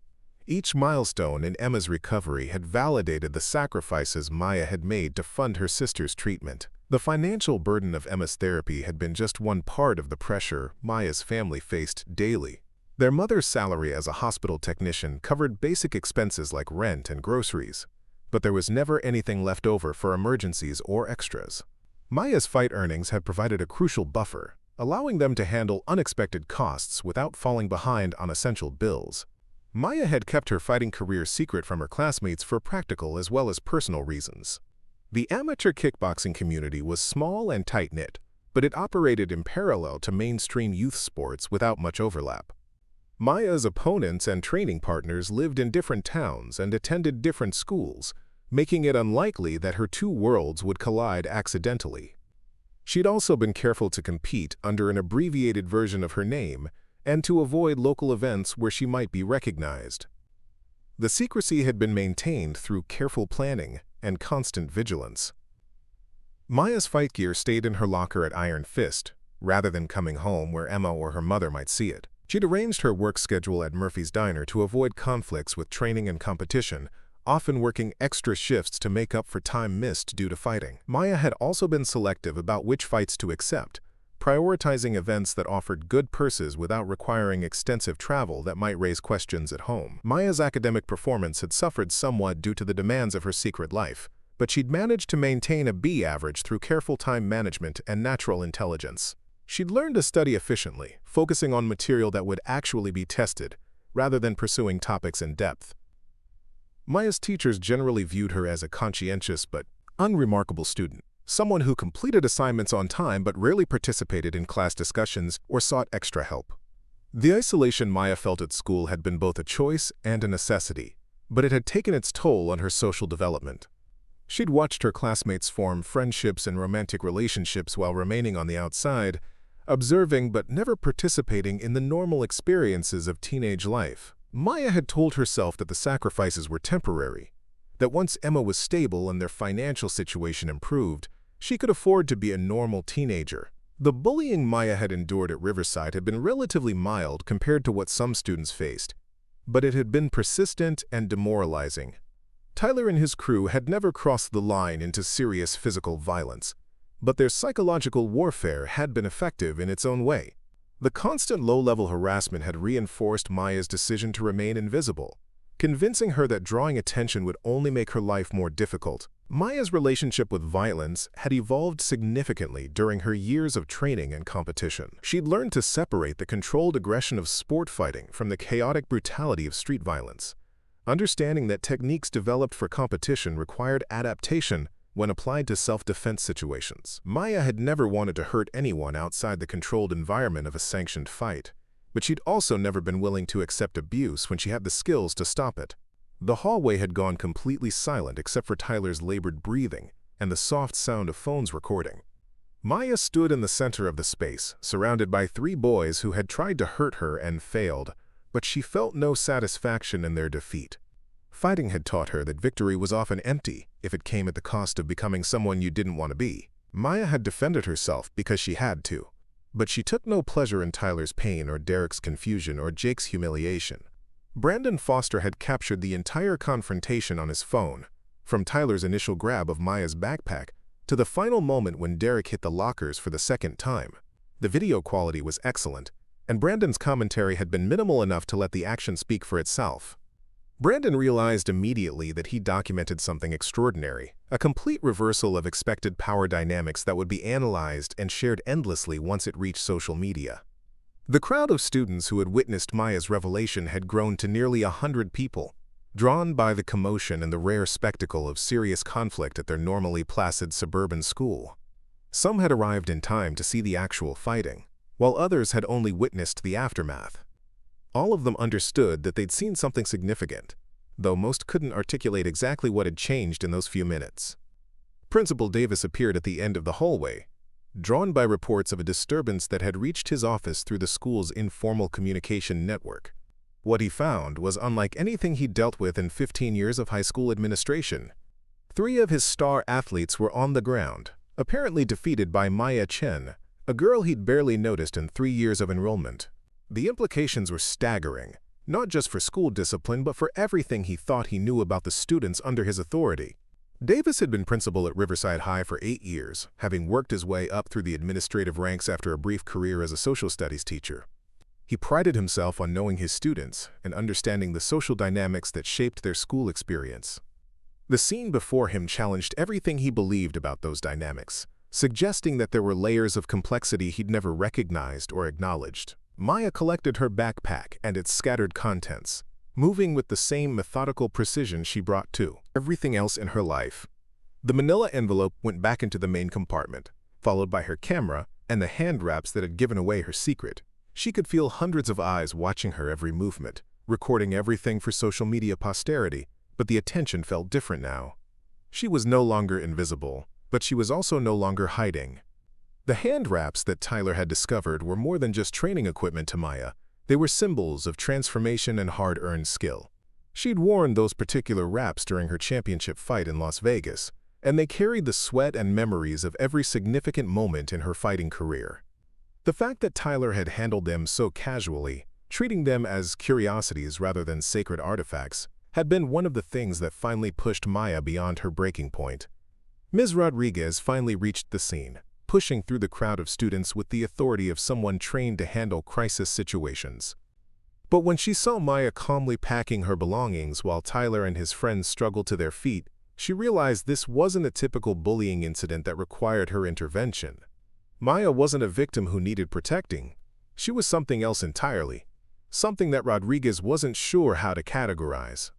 Each milestone in Emma's recovery had validated the sacrifices Maya had made to fund her sister's treatment. The financial burden of Emma's therapy had been just one part of the pressure Maya's family faced daily. Their mother's salary as a hospital technician covered basic expenses like rent and groceries, but there was never anything left over for emergencies or extras. Maya's fight earnings had provided a crucial buffer, allowing them to handle unexpected costs without falling behind on essential bills. Maya had kept her fighting career secret from her classmates for practical as well as personal reasons. The amateur kickboxing community was small and tight-knit, but it operated in parallel to mainstream youth sports without much overlap. Maya's opponents and training partners lived in different towns and attended different schools, making it unlikely that her two worlds would collide accidentally. She'd also been careful to compete under an abbreviated version of her name and to avoid local events where she might be recognized. The secrecy had been maintained through careful planning and constant vigilance. Maya's fight gear stayed in her locker at Iron Fist, rather than coming home where Emma or her mother might see it. She'd arranged her work schedule at Murphy's Diner to avoid conflicts with training and competition, often working extra shifts to make up for time missed due to fighting. Maya had also been selective about which fights to accept, prioritizing events that offered good purses without requiring extensive travel that might raise questions at home. Maya's academic performance had suffered somewhat due to the demands of her secret life, but she'd managed to maintain a B average through careful time management and natural intelligence. She'd learned to study efficiently, focusing on material that would actually be tested, rather than pursuing topics in depth. Maya's teachers generally viewed her as a conscientious but unremarkable student, someone who completed assignments on time but rarely participated in class discussions or sought extra help. The isolation Maya felt at school had been both a choice and a necessity, but it had taken its toll on her social development. She'd watched her classmates form friendships and romantic relationships while remaining on the outside, observing but never participating in the normal experiences of teenage life. Maya had told herself that the sacrifices were temporary, that once Emma was stable and their financial situation improved, she could afford to be a normal teenager. The bullying Maya had endured at Riverside had been relatively mild compared to what some students faced, but it had been persistent and demoralizing. Tyler and his crew had never crossed the line into serious physical violence, but their psychological warfare had been effective in its own way. The constant low-level harassment had reinforced Maya's decision to remain invisible, convincing her that drawing attention would only make her life more difficult. Maya's relationship with violence had evolved significantly during her years of training and competition. She'd learned to separate the controlled aggression of sport fighting from the chaotic brutality of street violence, understanding that techniques developed for competition required adaptation when applied to self-defense situations. Maya had never wanted to hurt anyone outside the controlled environment of a sanctioned fight, but she'd also never been willing to accept abuse when she had the skills to stop it. The hallway had gone completely silent except for Tyler's labored breathing and the soft sound of phones recording. Maya stood in the center of the space, surrounded by 3 boys who had tried to hurt her and failed, but she felt no satisfaction in their defeat. Fighting had taught her that victory was often empty if it came at the cost of becoming someone you didn't want to be. Maya had defended herself because she had to, but she took no pleasure in Tyler's pain or Derek's confusion or Jake's humiliation. Brandon Foster had captured the entire confrontation on his phone, from Tyler's initial grab of Maya's backpack to the final moment when Derek hit the lockers for the second time. The video quality was excellent, and Brandon's commentary had been minimal enough to let the action speak for itself. Brandon realized immediately that he documented something extraordinary, a complete reversal of expected power dynamics that would be analyzed and shared endlessly once it reached social media. The crowd of students who had witnessed Maya's revelation had grown to nearly 100 people, drawn by the commotion and the rare spectacle of serious conflict at their normally placid suburban school. Some had arrived in time to see the actual fighting, while others had only witnessed the aftermath. All of them understood that they'd seen something significant, though most couldn't articulate exactly what had changed in those few minutes. Principal Davis appeared at the end of the hallway, drawn by reports of a disturbance that had reached his office through the school's informal communication network. What he found was unlike anything he'd dealt with in 15 years of high school administration. 3 of his star athletes were on the ground, apparently defeated by Maya Chen, a girl he'd barely noticed in 3 years of enrollment. The implications were staggering, not just for school discipline but for everything he thought he knew about the students under his authority. Davis had been principal at Riverside High for 8 years, having worked his way up through the administrative ranks after a brief career as a social studies teacher. He prided himself on knowing his students and understanding the social dynamics that shaped their school experience. The scene before him challenged everything he believed about those dynamics, suggesting that there were layers of complexity he'd never recognized or acknowledged. Maya collected her backpack and its scattered contents, moving with the same methodical precision she brought to everything else in her life. The manila envelope went back into the main compartment, followed by her camera and the hand wraps that had given away her secret. She could feel hundreds of eyes watching her every movement, recording everything for social media posterity, but the attention felt different now. She was no longer invisible, but she was also no longer hiding. The hand wraps that Tyler had discovered were more than just training equipment to Maya. They were symbols of transformation and hard-earned skill. She'd worn those particular wraps during her championship fight in Las Vegas, and they carried the sweat and memories of every significant moment in her fighting career. The fact that Tyler had handled them so casually, treating them as curiosities rather than sacred artifacts, had been one of the things that finally pushed Maya beyond her breaking point. Ms. Rodriguez finally reached the scene, pushing through the crowd of students with the authority of someone trained to handle crisis situations. But when she saw Maya calmly packing her belongings while Tyler and his friends struggled to their feet, she realized this wasn't a typical bullying incident that required her intervention. Maya wasn't a victim who needed protecting. She was something else entirely, something that Rodriguez wasn't sure how to categorize.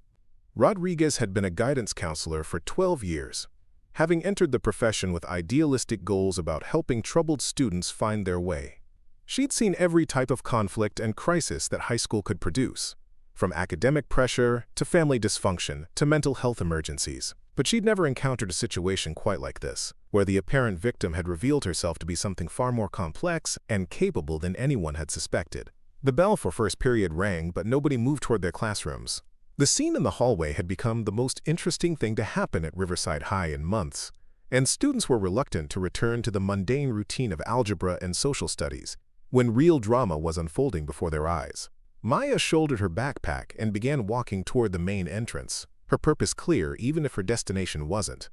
Rodriguez had been a guidance counselor for 12 years, having entered the profession with idealistic goals about helping troubled students find their way. She'd seen every type of conflict and crisis that high school could produce, from academic pressure to family dysfunction to mental health emergencies. But she'd never encountered a situation quite like this, where the apparent victim had revealed herself to be something far more complex and capable than anyone had suspected. The bell for first period rang, but nobody moved toward their classrooms. The scene in the hallway had become the most interesting thing to happen at Riverside High in months, and students were reluctant to return to the mundane routine of algebra and social studies, when real drama was unfolding before their eyes. Maya shouldered her backpack and began walking toward the main entrance, her purpose clear even if her destination wasn't.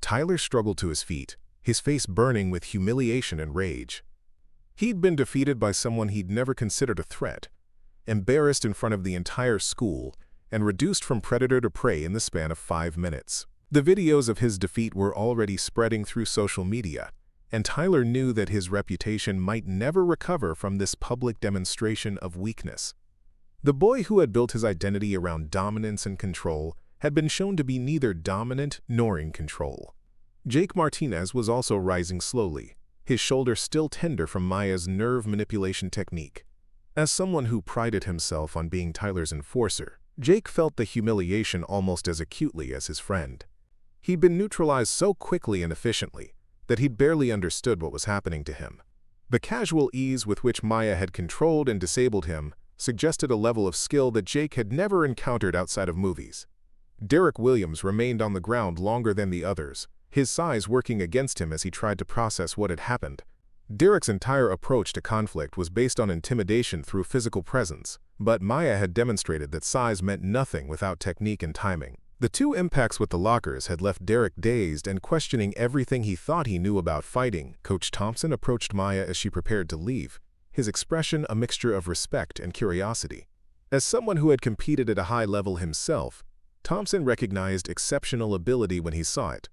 Tyler struggled to his feet, his face burning with humiliation and rage. He'd been defeated by someone he'd never considered a threat, embarrassed in front of the entire school, and reduced from predator to prey in the span of 5 minutes. The videos of his defeat were already spreading through social media, and Tyler knew that his reputation might never recover from this public demonstration of weakness. The boy who had built his identity around dominance and control had been shown to be neither dominant nor in control. Jake Martinez was also rising slowly, his shoulder still tender from Maya's nerve manipulation technique. As someone who prided himself on being Tyler's enforcer, Jake felt the humiliation almost as acutely as his friend. He'd been neutralized so quickly and efficiently, that he'd barely understood what was happening to him. The casual ease with which Maya had controlled and disabled him suggested a level of skill that Jake had never encountered outside of movies. Derek Williams remained on the ground longer than the others, his size working against him as he tried to process what had happened. Derek's entire approach to conflict was based on intimidation through physical presence, but Maya had demonstrated that size meant nothing without technique and timing. The two impacts with the lockers had left Derek dazed and questioning everything he thought he knew about fighting. Coach Thompson approached Maya as she prepared to leave, his expression a mixture of respect and curiosity. As someone who had competed at a high level himself, Thompson recognized exceptional ability when he saw it.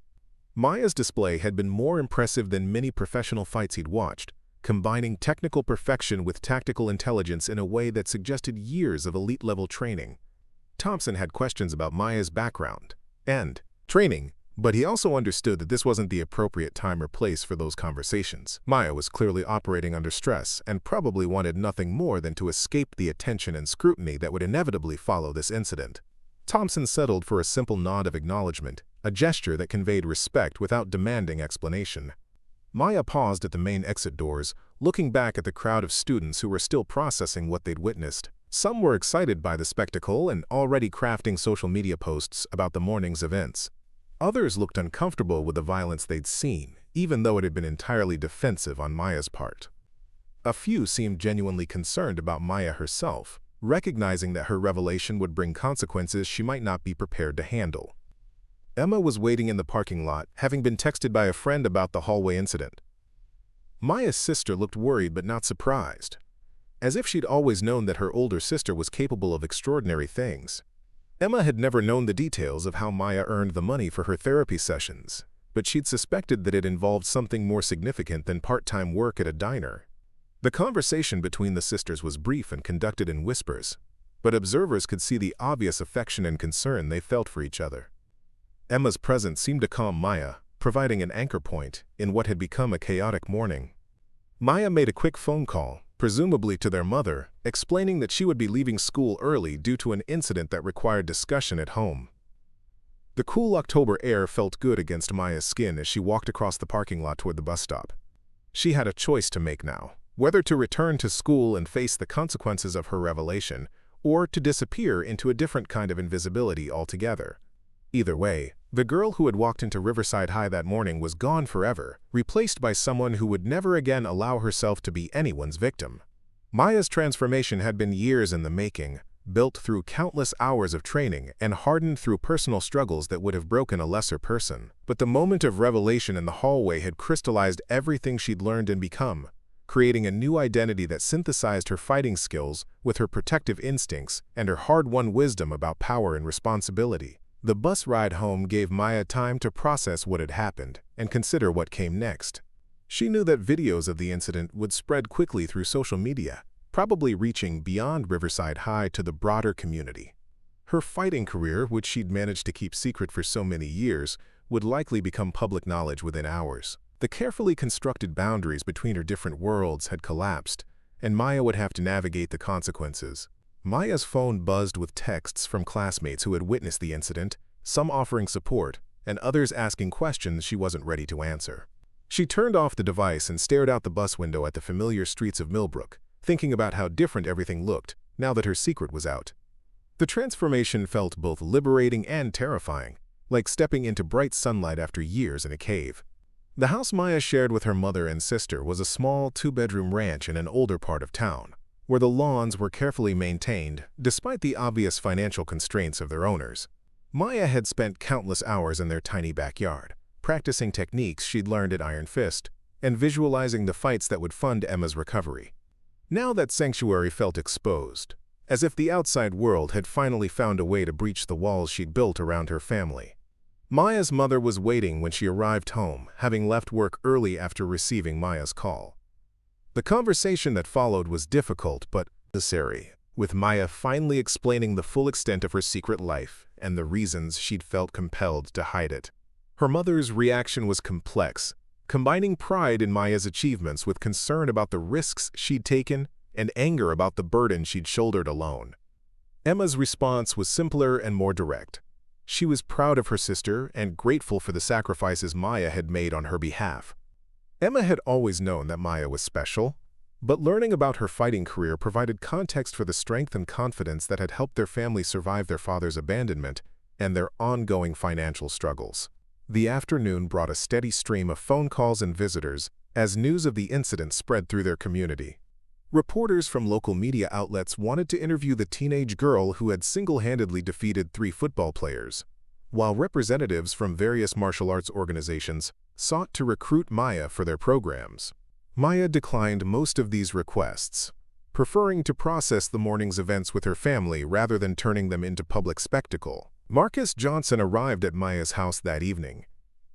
Maya's display had been more impressive than many professional fights he'd watched, combining technical perfection with tactical intelligence in a way that suggested years of elite-level training. Thompson had questions about Maya's background and training, but he also understood that this wasn't the appropriate time or place for those conversations. Maya was clearly operating under stress and probably wanted nothing more than to escape the attention and scrutiny that would inevitably follow this incident. Thompson settled for a simple nod of acknowledgement, a gesture that conveyed respect without demanding explanation. Maya paused at the main exit doors, looking back at the crowd of students who were still processing what they'd witnessed. Some were excited by the spectacle and already crafting social media posts about the morning's events. Others looked uncomfortable with the violence they'd seen, even though it had been entirely defensive on Maya's part. A few seemed genuinely concerned about Maya herself, recognizing that her revelation would bring consequences she might not be prepared to handle. Emma was waiting in the parking lot, having been texted by a friend about the hallway incident. Maya's sister looked worried but not surprised, as if she'd always known that her older sister was capable of extraordinary things. Emma had never known the details of how Maya earned the money for her therapy sessions, but she'd suspected that it involved something more significant than part-time work at a diner. The conversation between the sisters was brief and conducted in whispers, but observers could see the obvious affection and concern they felt for each other. Emma's presence seemed to calm Maya, providing an anchor point in what had become a chaotic morning. Maya made a quick phone call, presumably to their mother, explaining that she would be leaving school early due to an incident that required discussion at home. The cool October air felt good against Maya's skin as she walked across the parking lot toward the bus stop. She had a choice to make now, whether to return to school and face the consequences of her revelation, or to disappear into a different kind of invisibility altogether. Either way, the girl who had walked into Riverside High that morning was gone forever, replaced by someone who would never again allow herself to be anyone's victim. Maya's transformation had been years in the making, built through countless hours of training and hardened through personal struggles that would have broken a lesser person. But the moment of revelation in the hallway had crystallized everything she'd learned and become, creating a new identity that synthesized her fighting skills with her protective instincts and her hard-won wisdom about power and responsibility. The bus ride home gave Maya time to process what had happened and consider what came next. She knew that videos of the incident would spread quickly through social media, probably reaching beyond Riverside High to the broader community. Her fighting career, which she'd managed to keep secret for so many years, would likely become public knowledge within hours. The carefully constructed boundaries between her different worlds had collapsed, and Maya would have to navigate the consequences. Maya's phone buzzed with texts from classmates who had witnessed the incident, some offering support, and others asking questions she wasn't ready to answer. She turned off the device and stared out the bus window at the familiar streets of Millbrook, thinking about how different everything looked now that her secret was out. The transformation felt both liberating and terrifying, like stepping into bright sunlight after years in a cave. The house Maya shared with her mother and sister was a small two-bedroom ranch in an older part of town, where the lawns were carefully maintained despite the obvious financial constraints of their owners. Maya had spent countless hours in their tiny backyard, practicing techniques she'd learned at Iron Fist and visualizing the fights that would fund Emma's recovery. Now that sanctuary felt exposed, as if the outside world had finally found a way to breach the walls she'd built around her family. Maya's mother was waiting when she arrived home, having left work early after receiving Maya's call. The conversation that followed was difficult but necessary, with Maya finally explaining the full extent of her secret life and the reasons she'd felt compelled to hide it. Her mother's reaction was complex, combining pride in Maya's achievements with concern about the risks she'd taken and anger about the burden she'd shouldered alone. Emma's response was simpler and more direct. She was proud of her sister and grateful for the sacrifices Maya had made on her behalf. Emma had always known that Maya was special, but learning about her fighting career provided context for the strength and confidence that had helped their family survive their father's abandonment and their ongoing financial struggles. The afternoon brought a steady stream of phone calls and visitors as news of the incident spread through their community. Reporters from local media outlets wanted to interview the teenage girl who had single-handedly defeated 3 football players, while representatives from various martial arts organizations sought to recruit Maya for their programs. Maya declined most of these requests, preferring to process the morning's events with her family rather than turning them into public spectacle. Marcus Johnson arrived at Maya's house that evening,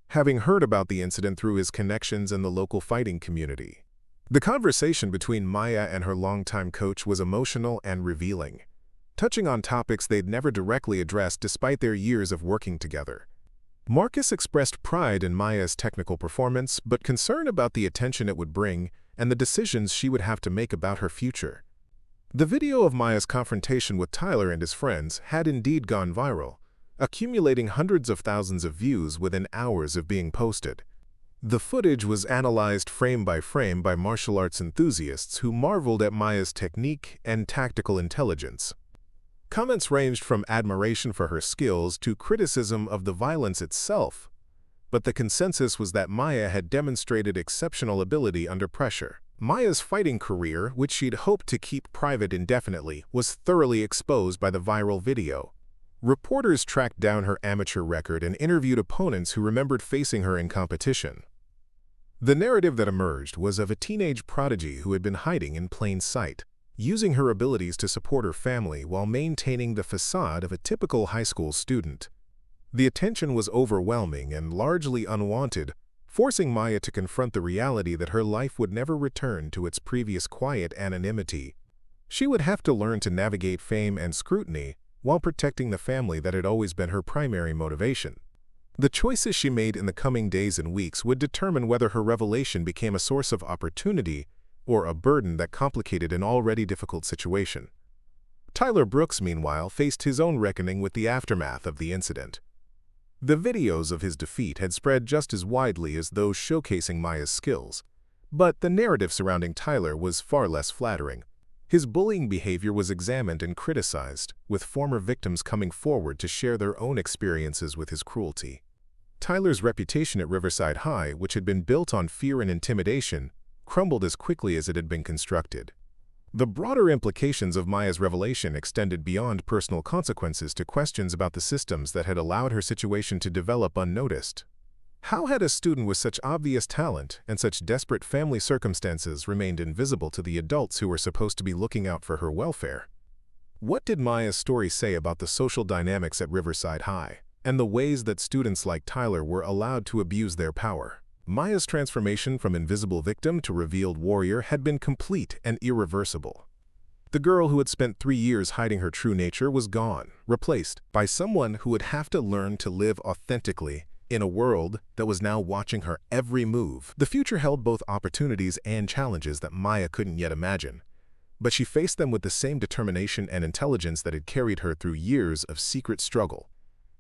having heard about the incident through his connections in the local fighting community. The conversation between Maya and her longtime coach was emotional and revealing, touching on topics they'd never directly addressed despite their years of working together. Marcus expressed pride in Maya's technical performance, but concern about the attention it would bring and the decisions she would have to make about her future. The video of Maya's confrontation with Tyler and his friends had indeed gone viral, accumulating hundreds of thousands of views within hours of being posted. The footage was analyzed frame by martial arts enthusiasts who marveled at Maya's technique and tactical intelligence. Comments ranged from admiration for her skills to criticism of the violence itself, but the consensus was that Maya had demonstrated exceptional ability under pressure. Maya's fighting career, which she'd hoped to keep private indefinitely, was thoroughly exposed by the viral video. Reporters tracked down her amateur record and interviewed opponents who remembered facing her in competition. The narrative that emerged was of a teenage prodigy who had been hiding in plain sight, using her abilities to support her family while maintaining the facade of a typical high school student. The attention was overwhelming and largely unwanted, forcing Maya to confront the reality that her life would never return to its previous quiet anonymity. She would have to learn to navigate fame and scrutiny while protecting the family that had always been her primary motivation. The choices she made in the coming days and weeks would determine whether her revelation became a source of opportunity or a burden that complicated an already difficult situation. Tyler Brooks, meanwhile, faced his own reckoning with the aftermath of the incident. The videos of his defeat had spread just as widely as those showcasing Maya's skills, but the narrative surrounding Tyler was far less flattering. His bullying behavior was examined and criticized, with former victims coming forward to share their own experiences with his cruelty. Tyler's reputation at Riverside High, which had been built on fear and intimidation, crumbled as quickly as it had been constructed. The broader implications of Maya's revelation extended beyond personal consequences to questions about the systems that had allowed her situation to develop unnoticed. How had a student with such obvious talent and such desperate family circumstances remained invisible to the adults who were supposed to be looking out for her welfare? What did Maya's story say about the social dynamics at Riverside High, and the ways that students like Tyler were allowed to abuse their power? Maya's transformation from invisible victim to revealed warrior had been complete and irreversible. The girl who had spent 3 years hiding her true nature was gone, replaced by someone who would have to learn to live authentically in a world that was now watching her every move. The future held both opportunities and challenges that Maya couldn't yet imagine, but she faced them with the same determination and intelligence that had carried her through years of secret struggle.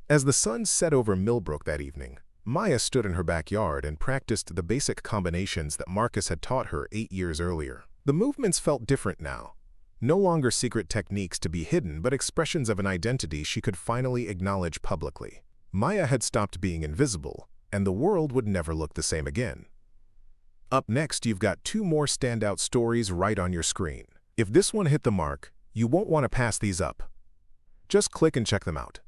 As the sun set over Millbrook that evening, Maya stood in her backyard and practiced the basic combinations that Marcus had taught her 8 years earlier. The movements felt different now. No longer secret techniques to be hidden, but expressions of an identity she could finally acknowledge publicly. Maya had stopped being invisible, and the world would never look the same again. Up next, you've got 2 more standout stories right on your screen. If this one hit the mark, you won't want to pass these up. Just click and check them out.